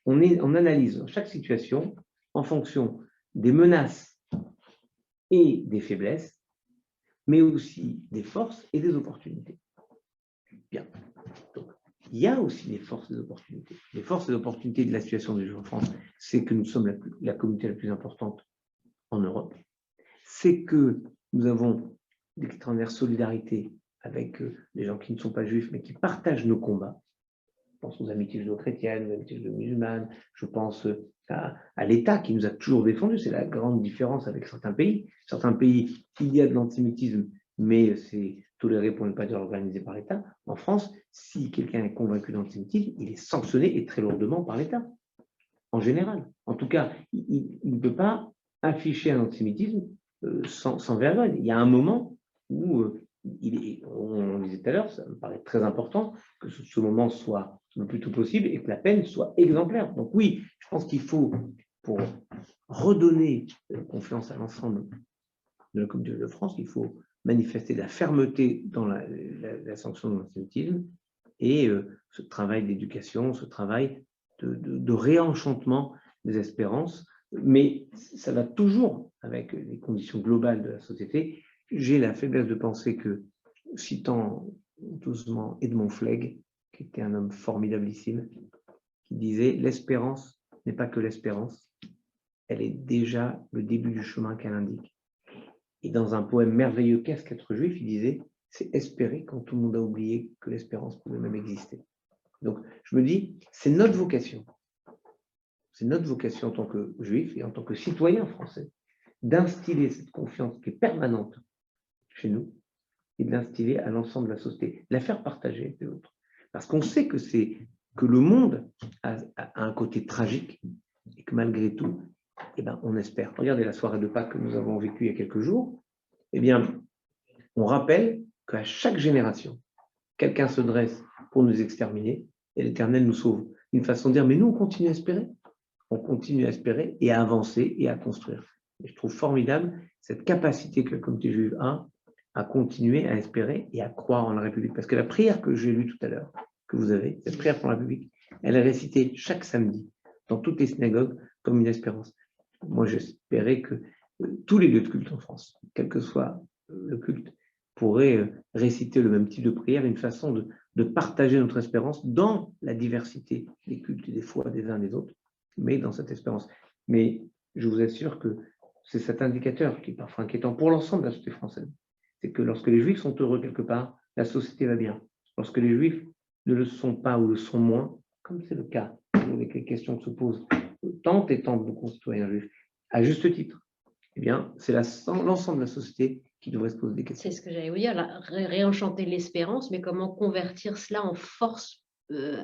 On analyse chaque situation en fonction des menaces et des faiblesses, mais aussi des forces et des opportunités. Bien. Donc, il y a aussi des forces et des opportunités. Les forces et les opportunités de la situation des Juifs en France, c'est que nous sommes la communauté la plus importante en Europe. C'est que nous avons d'extraordinaires solidarités avec les gens qui ne sont pas juifs, mais qui partagent nos combats. Je pense aux amitiés judéo-chrétiennes, aux amitiés judéo-musulmanes, je pense à l'État qui nous a toujours défendus. C'est la grande différence avec certains pays. Certains pays, il y a de l'antisémitisme, mais c'est toléré pour ne pas dire organisé par l'État. En France, si quelqu'un est convaincu d'antisémitisme, il est sanctionné et très lourdement par l'État, en général. En tout cas, il ne peut pas afficher un antisémitisme sans vergogne. Il y a un moment où, on disait tout à l'heure, ça me paraît très important que ce moment soit le plus tôt possible et que la peine soit exemplaire. Donc oui, je pense qu'il faut, pour redonner confiance à l'ensemble de la communauté de France, il faut manifester de la fermeté dans la sanction de l'antisémitisme et ce travail d'éducation, ce travail de réenchantement des espérances, mais ça va toujours avec les conditions globales de la société. J'ai la faiblesse de penser que, citant doucement Edmond Flegg, qui était un homme formidablissime, qui disait « L'espérance n'est pas que l'espérance, elle est déjà le début du chemin qu'elle indique. » Et dans un poème merveilleux, Qu'est-ce qu'être juif, il disait « C'est espérer quand tout le monde a oublié que l'espérance pouvait même exister. » Donc, je me dis, c'est notre vocation. C'est notre vocation en tant que juif et en tant que citoyen français d'instiller cette confiance qui est permanente chez nous et de l'instiller à l'ensemble de la société, de la faire partager avec les autres. Parce qu'on sait que le monde a un côté tragique et que malgré tout, eh ben, on espère. Regardez la soirée de Pâques que nous avons vécue il y a quelques jours. Eh bien, on rappelle qu'à chaque génération, quelqu'un se dresse pour nous exterminer et l'Éternel nous sauve. Une façon de dire, mais nous, on continue à espérer. On continue à espérer et à avancer et à construire. Et je trouve formidable cette capacité que la communauté juive a à continuer à espérer et à croire en la République. Parce que la prière que j'ai lue tout à l'heure, que vous avez, cette prière pour la République, elle est récitée chaque samedi dans toutes les synagogues comme une espérance. Moi, j'espérais que tous les lieux de culte en France, quel que soit le culte, pourraient réciter le même type de prière, une façon de partager notre espérance dans la diversité des cultes et des foi des uns des autres, mais dans cette espérance. Mais je vous assure que c'est cet indicateur qui est parfois inquiétant pour l'ensemble de la société française. C'est que lorsque les Juifs sont heureux quelque part, la société va bien. Lorsque les Juifs ne le sont pas ou le sont moins, comme c'est le cas avec les questions que se posent tant et tant de nos concitoyens juifs, à juste titre, eh bien, c'est l'ensemble de la société qui devrait se poser des questions. C'est ce que j'allais vous dire, réenchanter l'espérance, mais comment convertir cela en force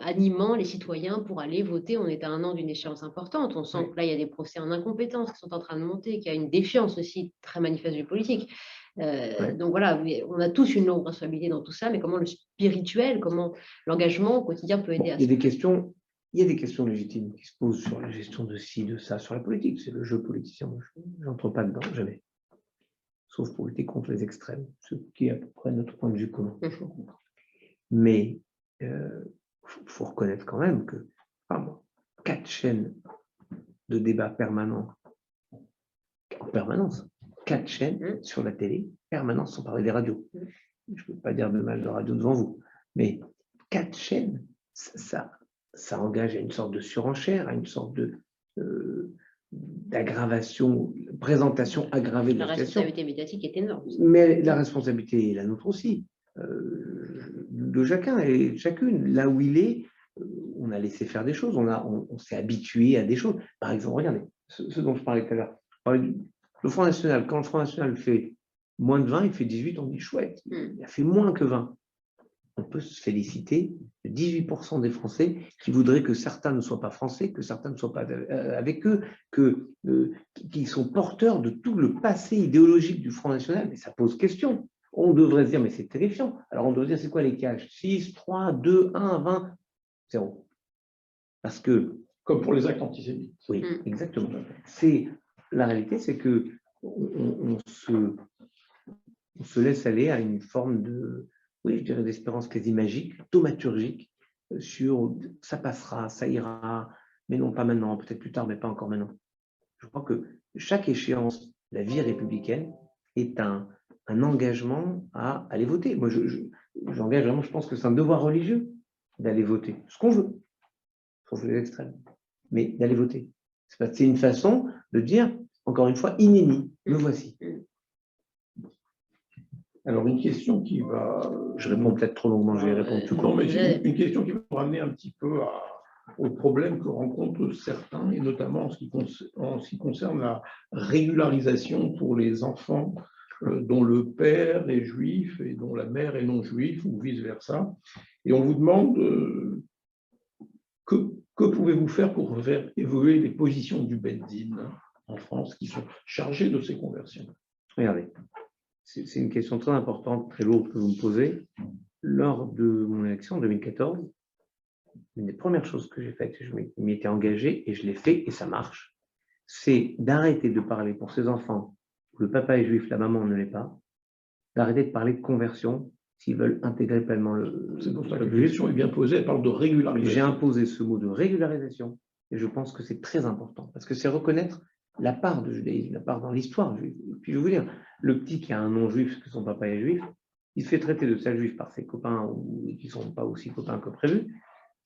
animant les citoyens pour aller voter. On est à un an d'une échéance importante. On sent que là, il y a des procès en incompétence qui sont en train de monter, qu'il y a une défiance aussi très manifeste du politique. Donc voilà, on a tous une longue responsabilité dans tout ça, mais comment le spirituel, comment l'engagement au quotidien peut aider à ça. Il y a des questions légitimes qui se posent sur la gestion de ci, de ça, sur la politique. C'est le jeu politicien. Je n'entre pas dedans, jamais. Sauf pour lutter contre les extrêmes, ce qui est à peu près notre point de vue commun. Mais faut reconnaître quand même que 4 chaînes de débats permanents, en permanence, 4 chaînes sur la télé, permanence, sans parler des radios. Je ne peux pas dire de mal de radio devant vous, mais 4 chaînes, ça engage à une sorte de surenchère, à une sorte d'aggravation, présentation aggravée de la situation. La responsabilité médiatique est énorme. Mais la responsabilité est la nôtre aussi, de chacun et chacune. Là où il est, on a laissé faire des choses, on s'est habitué à des choses. Par exemple, regardez, ce dont je parlais tout à l'heure. Le Front National, quand le Front National fait moins de 20, il fait 18, on dit chouette, il a fait moins que 20. On peut se féliciter de 18% des Français qui voudraient que certains ne soient pas français, que certains ne soient pas avec eux, qui sont porteurs de tout le passé idéologique du Front National. Mais ça pose question. On devrait se dire, mais c'est terrifiant. Alors on devrait dire, c'est quoi les cages? 6, 3, 2, 1, 20, 0. Parce que... Comme pour les actes antisémites. Oui, exactement. La réalité, c'est que on se laisse aller à une forme de... Oui, je dirais d'espérance quasi magique, thaumaturgique, sur ça passera, ça ira, mais non pas maintenant, peut-être plus tard, mais pas encore maintenant. Je crois que chaque échéance de la vie républicaine est un engagement à aller voter. Moi, j'engage vraiment, je pense que c'est un devoir religieux d'aller voter, ce qu'on veut, sauf les extrêmes, mais d'aller voter. C'est une façon de dire, encore une fois, inédit, me voici. Alors, une question qui va... Je réponds peut-être trop longuement, je vais répondre tout court. Non, mais c'est une question qui va nous ramener un petit peu au problème que rencontrent certains, et notamment en ce qui concerne la régularisation pour les enfants dont le père est juif et dont la mère est non juive, ou vice-versa. Et on vous demande que pouvez-vous faire pour faire évoluer les positions du Beddin en France qui sont chargées de ces conversions? Regardez. C'est une question très importante, très lourde que vous me posez. Lors de mon élection en 2014, une des premières choses que j'ai faites, je m'y étais engagé et je l'ai fait et ça marche, c'est d'arrêter de parler pour ces enfants où le papa est juif, la maman ne l'est pas, d'arrêter de parler de conversion s'ils veulent intégrer pleinement le... C'est pour ça que la question est bien posée, elle parle de régularisation. J'ai imposé ce mot de régularisation et je pense que c'est très important parce que c'est reconnaître la part de judaïsme, la part dans l'histoire juive. Puis je veux vous dire, le petit qui a un nom juif parce que son papa est juif, il se fait traiter de sale juif par ses copains qui ne sont pas aussi copains que prévu.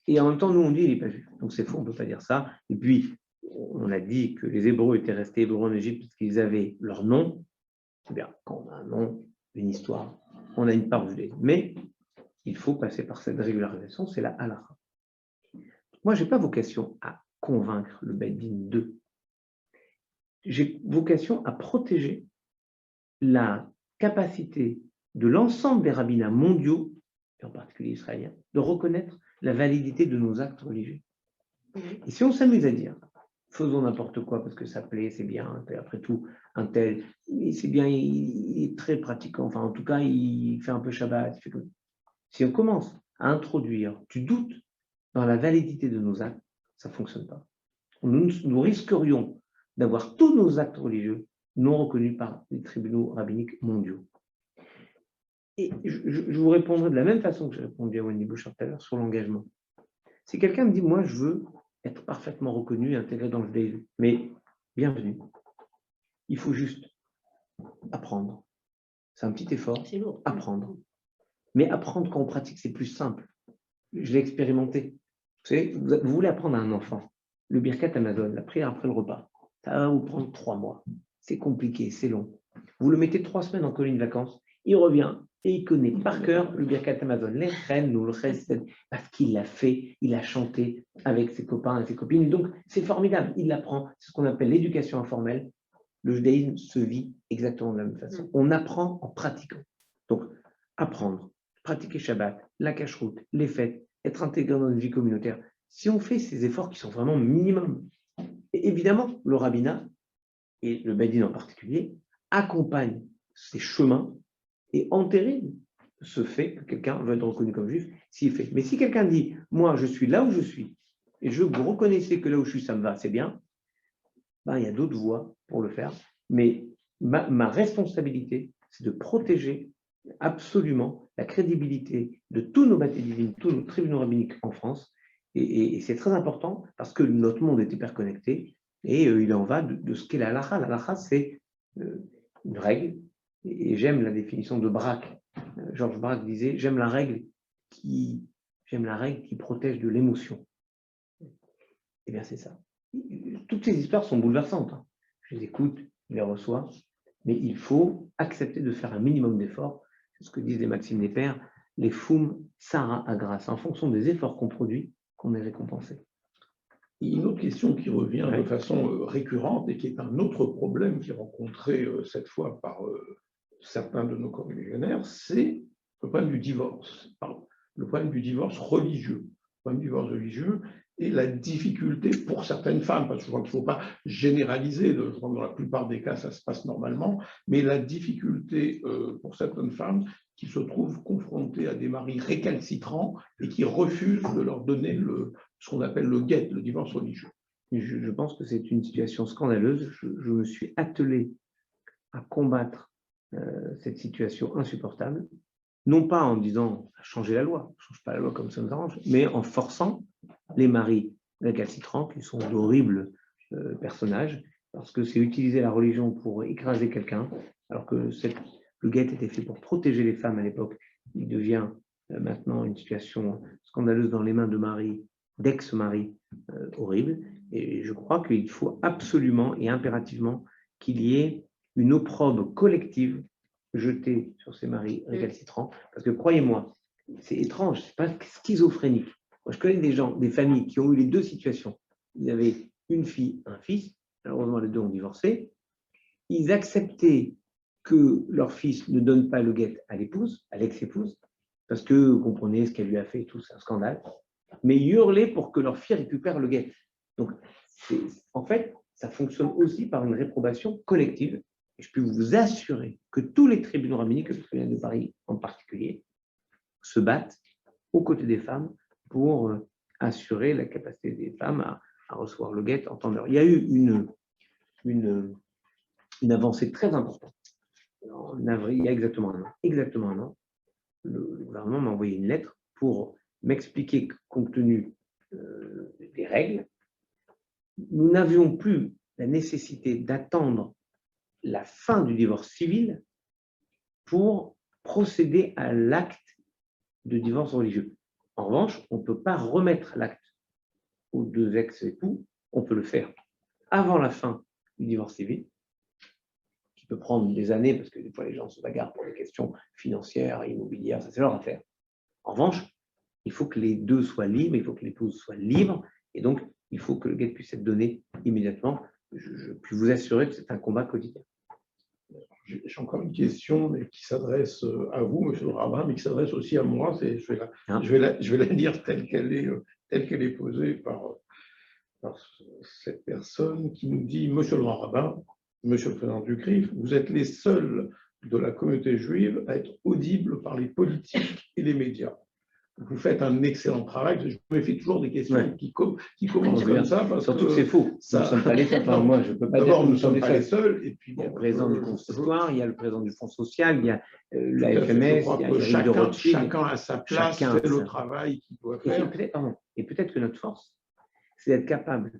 Et en même temps, nous, on dit qu'il n'est pas juif. Donc c'est faux, on ne peut pas dire ça. Et puis, on a dit que les Hébreux étaient restés Hébreux en Égypte parce qu'ils avaient leur nom. Eh bien, quand on a un nom, une histoire, on a une part judaïque. Mais il faut passer par cette régularisation, c'est la halakha. Moi, je n'ai pas vocation à convaincre le Beit Din d'eux. J'ai vocation à protéger la capacité de l'ensemble des rabbinats mondiaux, et en particulier israéliens, de reconnaître la validité de nos actes religieux. Et si on s'amuse à dire, faisons n'importe quoi parce que ça plaît, c'est bien, après tout, un tel, c'est bien, il est très pratiquant, enfin en tout cas, il fait un peu Shabbat. Si on commence à introduire du doute dans la validité de nos actes, ça ne fonctionne pas. Nous risquerions d'avoir tous nos actes religieux non reconnus par les tribunaux rabbiniques mondiaux. Et je vous répondrai de la même façon que j'ai répondu à Wendy Bouchard tout à l'heure sur l'engagement. Si quelqu'un me dit, moi, je veux être parfaitement reconnu et intégré dans le judaïsme, mais bienvenue. Il faut juste apprendre. C'est un petit effort, apprendre. Mais apprendre quand on pratique, c'est plus simple. Je l'ai expérimenté. Vous savez, vous voulez apprendre à un enfant le Birkat Hamazon, la prière après le repas. Ça va vous prendre 3 mois. C'est compliqué, c'est long. Vous le mettez 3 semaines en colonie de vacances, il revient et il connaît par cœur le Birkat Hamazon, les reines ou le chesed, parce qu'il l'a fait, il a chanté avec ses copains et ses copines. Donc, c'est formidable, il l'apprend. C'est ce qu'on appelle l'éducation informelle. Le judaïsme se vit exactement de la même façon. On apprend en pratiquant. Donc, apprendre, pratiquer Shabbat, la cacheroute, les fêtes, être intégré dans une vie communautaire. Si on fait ces efforts qui sont vraiment minimums, et évidemment, le rabbinat, et le Beit Din en particulier, accompagne ces chemins et entérine ce fait que quelqu'un veut être reconnu comme juif, s'il fait. Mais si quelqu'un dit, moi, je suis là où je suis, et je vous reconnaissez que là où je suis, ça me va, c'est bien, ben, il y a d'autres voies pour le faire. Mais ma responsabilité, c'est de protéger absolument la crédibilité de tous nos bâtis divines, tous nos tribunaux rabbiniques en France. Et c'est très important parce que notre monde est hyperconnecté et il en va de ce qu'est la halakha. La halakha, c'est une règle. Et j'aime la définition de Braque. Georges Braque disait, j'aime la règle qui protège de l'émotion. Eh bien, c'est ça. Toutes ces histoires sont bouleversantes. Je les écoute, je les reçois, mais il faut accepter de faire un minimum d'efforts. C'est ce que disent les maximes des pères, les foum Sarah à grâce. En fonction des efforts qu'on produit, qu'on est récompensé. Il y a une autre question qui revient de façon récurrente et qui est un autre problème qui est rencontré cette fois par certains de nos corréligionnaires, c'est le problème du divorce. Le problème du divorce religieux. Le problème du divorce religieux et la difficulté pour certaines femmes, parce que je crois qu'il ne faut pas généraliser, je crois que dans la plupart des cas, ça se passe normalement, mais la difficulté pour certaines femmes qui se trouvent confrontées à des maris récalcitrants et qui refusent de leur donner ce qu'on appelle le guet, le divorce religieux. Je pense que c'est une situation scandaleuse. Je me suis attelé à combattre cette situation insupportable, non pas en disant changer la loi, ne change pas la loi comme ça nous arrange, mais en forçant les maris récalcitrants, qui sont d'horribles personnages, parce que c'est utiliser la religion pour écraser quelqu'un, alors que le guet était fait pour protéger les femmes à l'époque. Il devient maintenant une situation scandaleuse dans les mains de maris, d'ex-maris horribles. Et je crois qu'il faut absolument et impérativement qu'il y ait une opprobre collective jetée sur ces maris récalcitrants. Parce que croyez-moi, c'est étrange, c'est pas schizophrénique. Moi, je connais des familles qui ont eu les deux situations. Ils avaient une fille, un fils, malheureusement les deux ont divorcé. Ils acceptaient que leur fils ne donne pas le guet à l'épouse, à l'ex-épouse, parce que vous comprenez ce qu'elle lui a fait, tout c'est un scandale. Mais ils hurlaient pour que leur fille récupère le guet. Donc, en fait, ça fonctionne aussi par une réprobation collective. Et je peux vous assurer que tous les tribunaux rabbiniques, le tribunal de Paris en particulier, se battent aux côtés des femmes pour assurer la capacité des femmes à recevoir le guet en temps d'heure. Il y a eu une avancée très importante. En avril, il y a exactement un an, le gouvernement m'a envoyé une lettre pour m'expliquer que, compte tenu des règles, nous n'avions plus la nécessité d'attendre la fin du divorce civil pour procéder à l'acte de divorce religieux. En revanche, on ne peut pas remettre l'acte aux deux ex-époux, on peut le faire avant la fin du divorce civil, qui peut prendre des années, parce que des fois les gens se bagarrent pour des questions financières, immobilières, ça c'est leur affaire. En revanche, il faut que les deux soient libres, il faut que l'épouse soit libre, et donc il faut que le guet puisse être donné immédiatement. Je puis vous assurer que c'est un combat quotidien. J'ai encore une question mais qui s'adresse à vous, monsieur le rabbin, mais qui s'adresse aussi à moi. Je vais la dire telle qu'elle est posée par cette personne qui nous dit: Monsieur le grand rabbin, monsieur le président du CRIF, vous êtes les seuls de la communauté juive à être audibles par les politiques et les médias. Vous faites un excellent travail. Je me fais toujours des questions qui commencent comme ça. Surtout que c'est faux. Nous ne sommes pas les seuls. Enfin, moi, je ne peux pas dire que nous sommes pas les seuls. Et puis, il y a le président du consistoire, il y a le président du Fonds social, il y a la FMS, il y a Eric de Rothschild. Chacun à sa place fait le travail qu'il doit faire. Et peut-être que notre force, c'est d'être capable,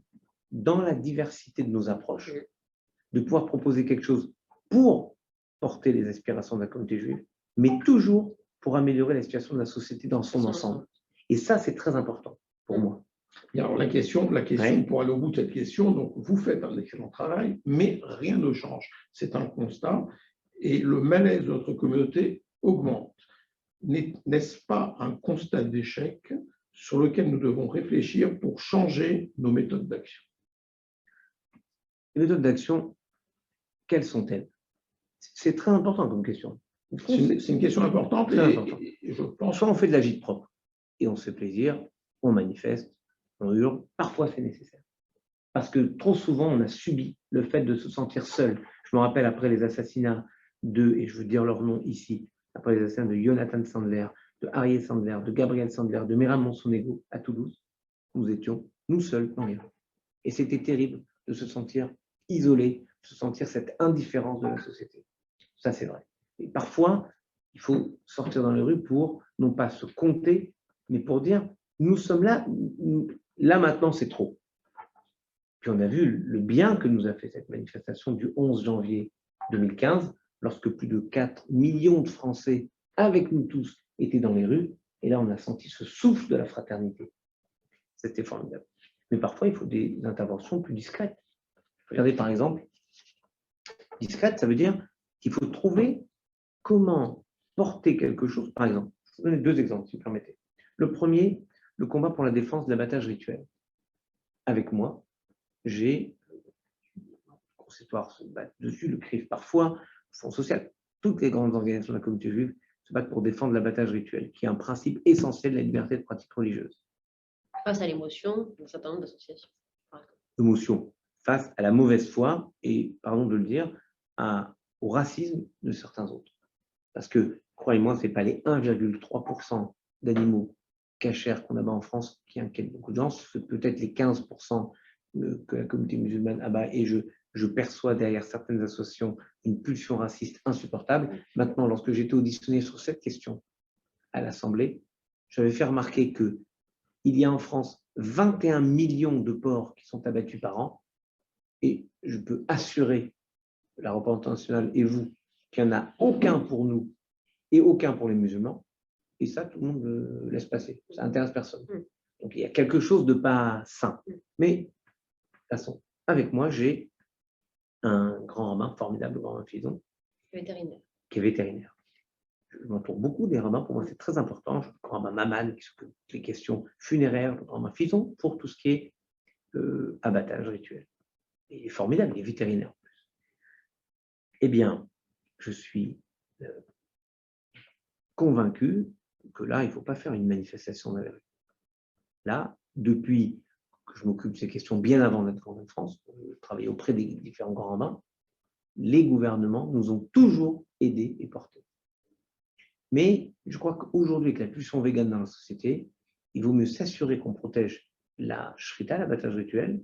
dans la diversité de nos approches, de pouvoir proposer quelque chose pour porter les aspirations de la communauté juive, mais toujours pour améliorer la situation de la société dans son ensemble. Et ça, c'est très important pour moi. Et alors, la question pour aller au bout de cette question, donc vous faites un excellent travail, mais rien ne change. C'est un constat, et le malaise de notre communauté augmente. N'est-ce pas un constat d'échec sur lequel nous devons réfléchir pour changer nos méthodes d'action? Les méthodes d'action, quelles sont-elles? C'est très important comme question. C'est une question importante. Et je pense soit on fait de la gîte propre et on se fait plaisir, on manifeste, on hurle, parfois c'est nécessaire. Parce que trop souvent, on a subi le fait de se sentir seul. Je me rappelle après les assassinats et je veux dire leur nom ici, après les assassinats de Jonathan Sandler, de Ariel Sandler, de Gabriel Sandler, de Myriam Monsonego à Toulouse, nous étions, nous seuls, dans les rues. Et c'était terrible de se sentir isolé, de se sentir cette indifférence de la société. Ça, c'est vrai. Et parfois, il faut sortir dans les rues pour, non pas se compter, mais pour dire, nous sommes là, là maintenant c'est trop. Puis on a vu le bien que nous a fait cette manifestation du 11 janvier 2015, lorsque plus de 4 millions de Français, avec nous tous, étaient dans les rues, et là on a senti ce souffle de la fraternité. C'était formidable. Mais parfois, il faut des interventions plus discrètes. Regardez par exemple, discrète, ça veut dire qu'il faut trouver comment porter quelque chose. Par exemple, je vais vous donner deux exemples, si vous permettez. Le premier, le combat pour la défense de l'abattage rituel. Avec moi, j'ai, le consistoire se bat dessus, le CRIF parfois, le Fonds social, toutes les grandes organisations de la communauté juive se battent pour défendre l'abattage rituel, qui est un principe essentiel de la liberté de pratique religieuse. Face à l'émotion d'un certain nombre d'associations. Émotion, face à la mauvaise foi et, pardon de le dire, au racisme de certains autres. Parce que, croyez-moi, ce n'est pas les 1,3% d'animaux cachers qu'on abat en France qui inquiètent beaucoup de gens, c'est peut-être les 15% que la communauté musulmane abat, et je perçois derrière certaines associations une pulsion raciste insupportable. Maintenant, lorsque j'étais auditionné sur cette question à l'Assemblée, j'avais fait remarquer qu'il y a en France 21 millions de porcs qui sont abattus par an, et je peux assurer la représentation nationale et vous qu'il n'y en a aucun pour nous et aucun pour les musulmans, et ça, tout le monde le laisse passer. Ça n'intéresse personne. Donc, il y a quelque chose de pas sain. Mais, de toute façon, avec moi, j'ai un grand rabbin, formidable grand rabbin Fison, qui est vétérinaire. Je m'entoure beaucoup des rabbins, pour moi c'est très important. Le grand rabbin Maman, qui s'occupe des questions funéraires, le grand rabbin Fison, pour tout ce qui est abattage rituel. Et il est formidable, il est vétérinaire en plus. Eh bien, je suis convaincu que là, il ne faut pas faire une manifestation dans la rue. Là, depuis que je m'occupe de ces questions bien avant d'être grand rabbin de France, je travaille auprès des différents grands rabbins, les gouvernements nous ont toujours aidés et portés. Mais je crois qu'aujourd'hui, avec la pulsion végane dans la société, il vaut mieux s'assurer qu'on protège la shrita, l'abattage rituel,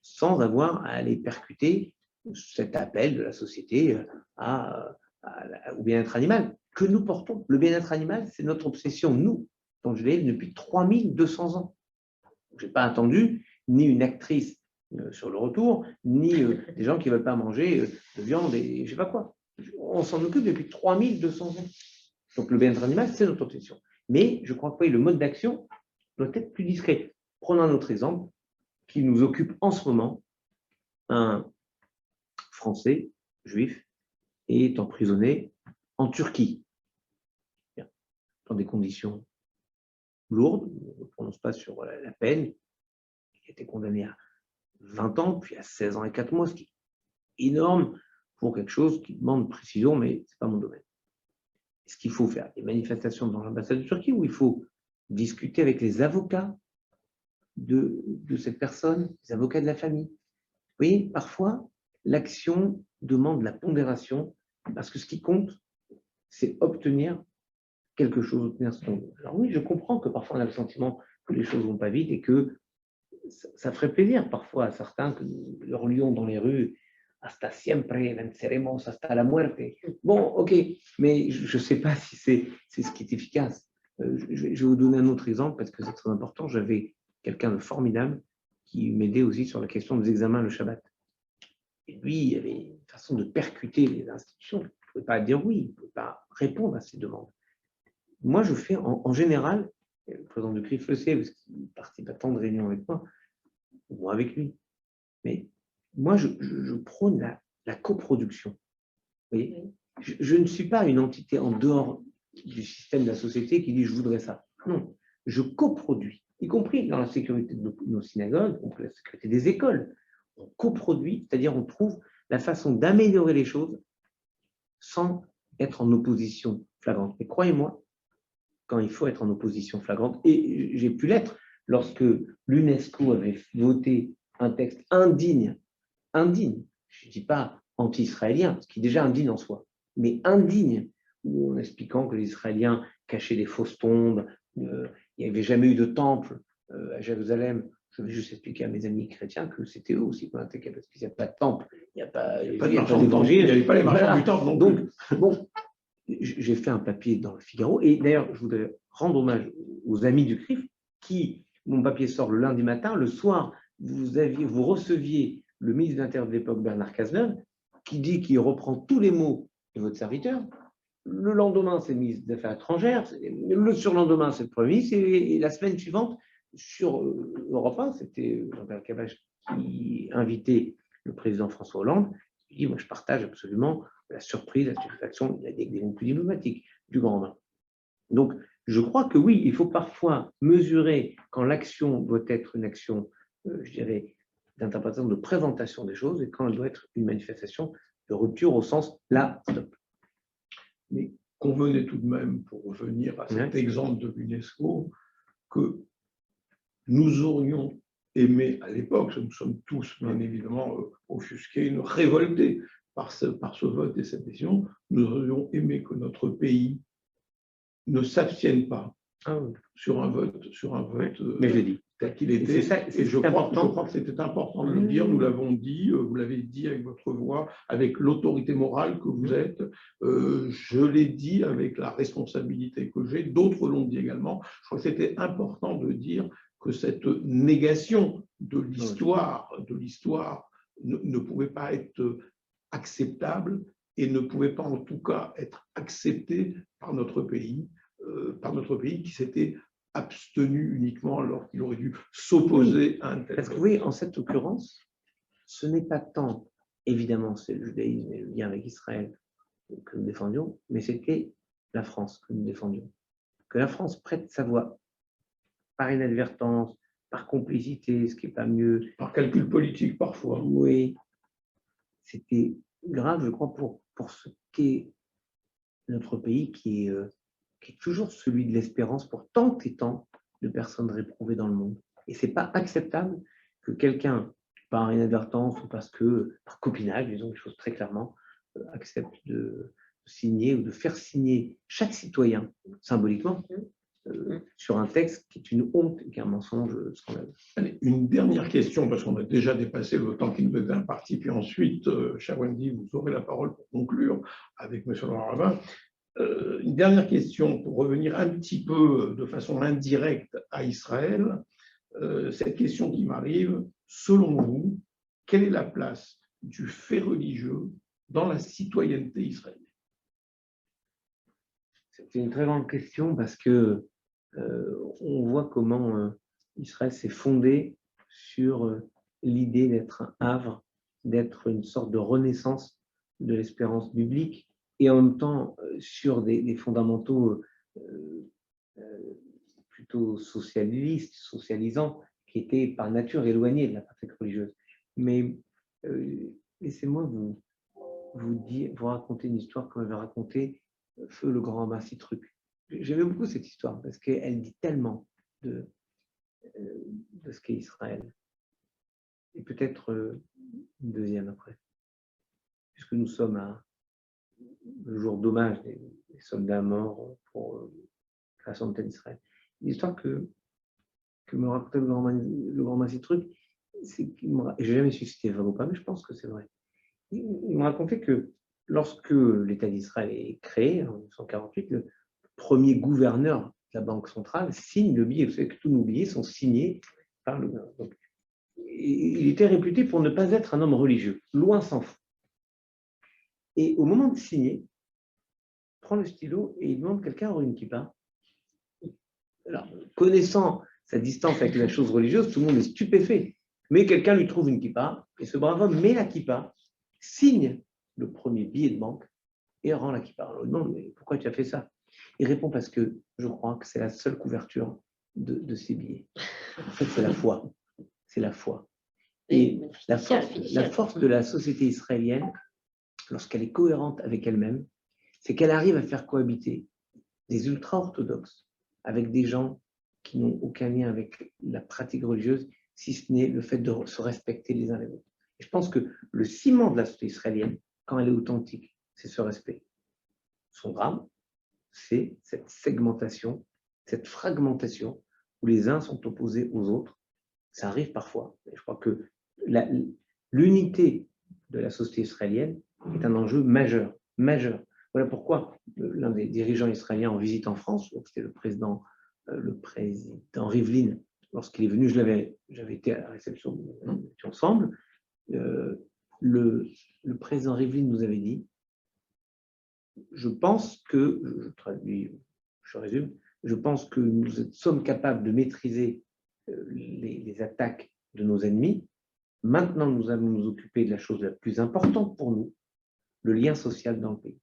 sans avoir à aller percuter cet appel de la société au bien-être animal que nous portons. Le bien-être animal, c'est notre obsession, nous, dans le judaïsme, depuis 3200 ans. Je n'ai pas attendu ni une actrice sur le retour, ni des gens qui ne veulent pas manger de viande et je ne sais pas quoi. On s'en occupe depuis 3200 ans. Donc, le bien-être animal, c'est notre obsession. Mais je crois que oui, le mode d'action doit être plus discret. Prenons un autre exemple qui nous occupe en ce moment. Un Français, juif, est emprisonné en Turquie, dans des conditions lourdes. On ne prononce pas sur la peine. Il a été condamné à 20 ans, puis à 16 ans et 4 mois, ce qui est énorme pour quelque chose qui demande précision, mais ce n'est pas mon domaine. Est-ce qu'il faut faire des manifestations devant l'ambassade de Turquie ou il faut discuter avec les avocats de cette personne, les avocats de la famille? Vous voyez, parfois, l'action demande la pondération parce que ce qui compte, c'est obtenir quelque chose, obtenir ce qu'on veut. Alors oui, je comprends que parfois on a le sentiment que les choses ne vont pas vite et que ça ferait plaisir parfois à certains que nous leur lions dans les rues hasta siempre, venceremos hasta la muerte. Bon, ok, mais je ne sais pas si c'est ce qui est efficace. Je vais vous donner un autre exemple parce que c'est très important. J'avais quelqu'un de formidable qui m'aidait aussi sur la question des examens le Shabbat. Et lui, il avait une façon de percuter les institutions. Il ne pouvait pas dire oui, il ne pouvait pas répondre à ces demandes. Moi, je fais en général, le président du CRIF le sait, parce qu'il participe à tant de réunions avec moi avec lui. Mais moi, je prône la coproduction. Vous voyez, je ne suis pas une entité en dehors du système de la société qui dit je voudrais ça. Non, je coproduis, y compris dans la sécurité de nos synagogues, y compris la sécurité des écoles. On coproduit, c'est-à-dire on trouve la façon d'améliorer les choses sans être en opposition flagrante. Mais croyez-moi, quand il faut être en opposition flagrante, et j'ai pu l'être lorsque l'UNESCO avait voté un texte indigne, je ne dis pas anti-israélien, ce qui est déjà indigne en soi, mais indigne, en expliquant que les Israéliens cachaient des fausses tombes, il n'y avait jamais eu de temple à Jérusalem. Je vais juste expliquer à mes amis chrétiens que c'était eux aussi qui ont attaqué, parce qu'il n'y a pas de temple, il n'y a pas d'évangile. Il n'y avait pas les marchands du temple non plus. Donc, bon, j'ai fait un papier dans le Figaro, et d'ailleurs, je voudrais rendre hommage aux amis du CRIF qui, mon papier sort le lundi matin, le soir, vous receviez le ministre de l'Intérieur de l'époque, Bernard Cazeneuve, qui dit qu'il reprend tous les mots de votre serviteur. Le lendemain, c'est le ministre des Affaires étrangères, le surlendemain, c'est le Premier ministre, et la semaine suivante, sur Europe 1, c'était Jean-Pierre Cabage qui invitait le président François Hollande. Il dit, moi, je partage absolument la surprise, la stupéfaction, il y a des mots plus diplomatiques du grand bain. Donc, je crois que oui, il faut parfois mesurer quand l'action doit être une action, je dirais, d'interprétation, de présentation des choses, et quand elle doit être une manifestation de rupture au sens là, stop. Mais convenez tout de même, pour revenir à cet exemple de l'UNESCO, que nous aurions aimé à l'époque, nous sommes tous bien évidemment offusqués, révoltés par ce vote et cette décision, nous aurions aimé que notre pays ne s'abstienne pas sur un vote mais je dis. tel qu'il était. Et je crois que c'était important de le dire, nous l'avons dit, vous l'avez dit avec votre voix, avec l'autorité morale que vous êtes, je l'ai dit avec la responsabilité que j'ai, d'autres l'ont dit également. Je crois que c'était important de dire que cette négation de l'histoire ne pouvait pas être acceptable et ne pouvait pas en tout cas être acceptée par notre pays qui s'était abstenu uniquement alors qu'il aurait dû s'opposer à un tel. Parce que oui, en cette occurrence, ce n'est pas tant, évidemment, c'est le judaïsme et le lien avec Israël que nous défendions, mais c'était la France que nous défendions. Que la France prête sa voix par inadvertance, par complicité, ce qui n'est pas mieux. Par calcul politique parfois. Oui, c'était grave, je crois, pour ce qu'est notre pays qui est toujours celui de l'espérance pour tant et tant de personnes réprouvées dans le monde. Et ce n'est pas acceptable que quelqu'un, par inadvertance ou parce que, par copinage, disons les choses très clairement, accepte de signer ou de faire signer chaque citoyen, symboliquement, sur un texte qui est une honte et qui est un mensonge scandaleux. Allez, une dernière question, parce qu'on a déjà dépassé le temps qui nous était imparti, puis ensuite, cher Wendy, vous aurez la parole pour conclure avec M. Laurent. Une dernière question pour revenir un petit peu de façon indirecte à Israël. Cette question qui m'arrive, selon vous, quelle est la place du fait religieux dans la citoyenneté israélienne? C'est une très grande question parce que on voit comment Israël s'est fondé sur l'idée d'être un havre, d'être une sorte de renaissance de l'espérance biblique et en même temps sur des fondamentaux plutôt socialistes, socialisants, qui étaient par nature éloignés de la pratique religieuse. Mais laissez-moi vous raconter une histoire que m'avait racontée Feu le grand Massitruc. J'aimais beaucoup cette histoire parce qu'elle dit tellement de ce qu'est Israël. Et peut-être une deuxième après. Puisque nous sommes à le jour d'hommage des soldats morts pour la création d'Israël. L'histoire que me racontait le grand Massitruc, c'est qu'il je n'ai jamais su si c'était vrai ou pas, mais je pense que c'est vrai. Il me racontait que lorsque l'État d'Israël est créé en 1948, le premier gouverneur de la Banque centrale signe le billet. Vous savez que tous nos billets sont signés par le gouverneur. Donc, il était réputé pour ne pas être un homme religieux, loin s'en faut. Et au moment de signer, il prend le stylo et il demande quelqu'un à une kippa. Alors, connaissant sa distance avec la chose religieuse, tout le monde est stupéfait. Mais quelqu'un lui trouve une kippa et ce brave homme met la kippa, signe le premier billet de banque et rend la kippa. Alors, non, mais pourquoi tu as fait ça? Il répond parce que je crois que c'est la seule couverture de ces billets. En fait, c'est la foi. C'est la foi. Et la force de la société israélienne, lorsqu'elle est cohérente avec elle-même, c'est qu'elle arrive à faire cohabiter des ultra-orthodoxes avec des gens qui n'ont aucun lien avec la pratique religieuse, si ce n'est le fait de se respecter les uns les autres. Et je pense que le ciment de la société israélienne, quand elle est authentique, c'est ce respect. Son drame, c'est cette segmentation, cette fragmentation, où les uns sont opposés aux autres. Ça arrive parfois. Et je crois que l'unité de la société israélienne est un enjeu majeur, majeur. Voilà pourquoi l'un des dirigeants israéliens en visite en France, c'était le président Rivlin, lorsqu'il est venu, j'avais été à la réception, nous étions ensemble, le président Rivlin nous avait dit, je pense que, je traduis, je résume, je pense que nous sommes capables de maîtriser les attaques de nos ennemis. Maintenant, nous allons nous occuper de la chose la plus importante pour nous, le lien social dans le pays.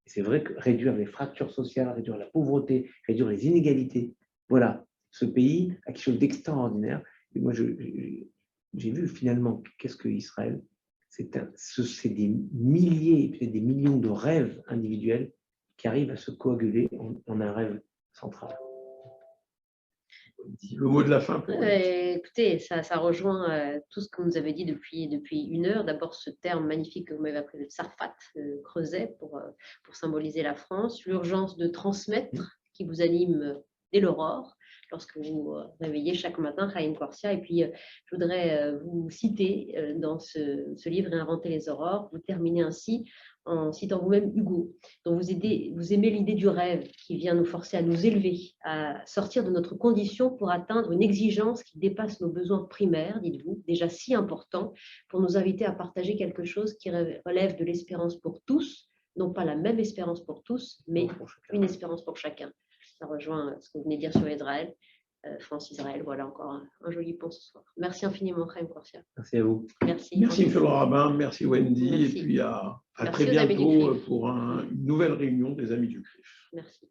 Et c'est vrai que réduire les fractures sociales, réduire la pauvreté, réduire les inégalités, voilà, ce pays a quelque chose d'extraordinaire. Et moi, j'ai vu finalement qu'est-ce que Israël, c'est des milliers, peut-être des millions de rêves individuels qui arrivent à se coaguler en un rêve central. Le mot de la fin. Écoutez, ça rejoint tout ce que vous nous avez dit depuis une heure. D'abord, ce terme magnifique que vous m'avez appris, le Tsarfat, creuset, pour symboliser la France. L'urgence de transmettre qui vous anime dès l'aurore, lorsque vous vous réveillez chaque matin, Chaim Korsia. Et puis, je voudrais vous citer dans ce livre, Réinventer les aurores. Vous terminez ainsi en citant vous-même Hugo, dont vous aimez l'idée du rêve qui vient nous forcer à nous élever, à sortir de notre condition pour atteindre une exigence qui dépasse nos besoins primaires, dites-vous, déjà si important, pour nous inviter à partager quelque chose qui relève de l'espérance pour tous, non pas la même espérance pour tous, mais une espérance pour chacun. Ça rejoint ce que vous venez de dire sur Israël. France-Israël, voilà encore un joli pont ce soir. Merci infiniment, Chaim Korsia. Merci à vous. Merci. Merci, Monsieur le rabbin. Merci, Wendy. Merci. Et puis à Merci très aux Amis du bientôt CRIF. pour une nouvelle réunion des Amis du CRIF. Merci.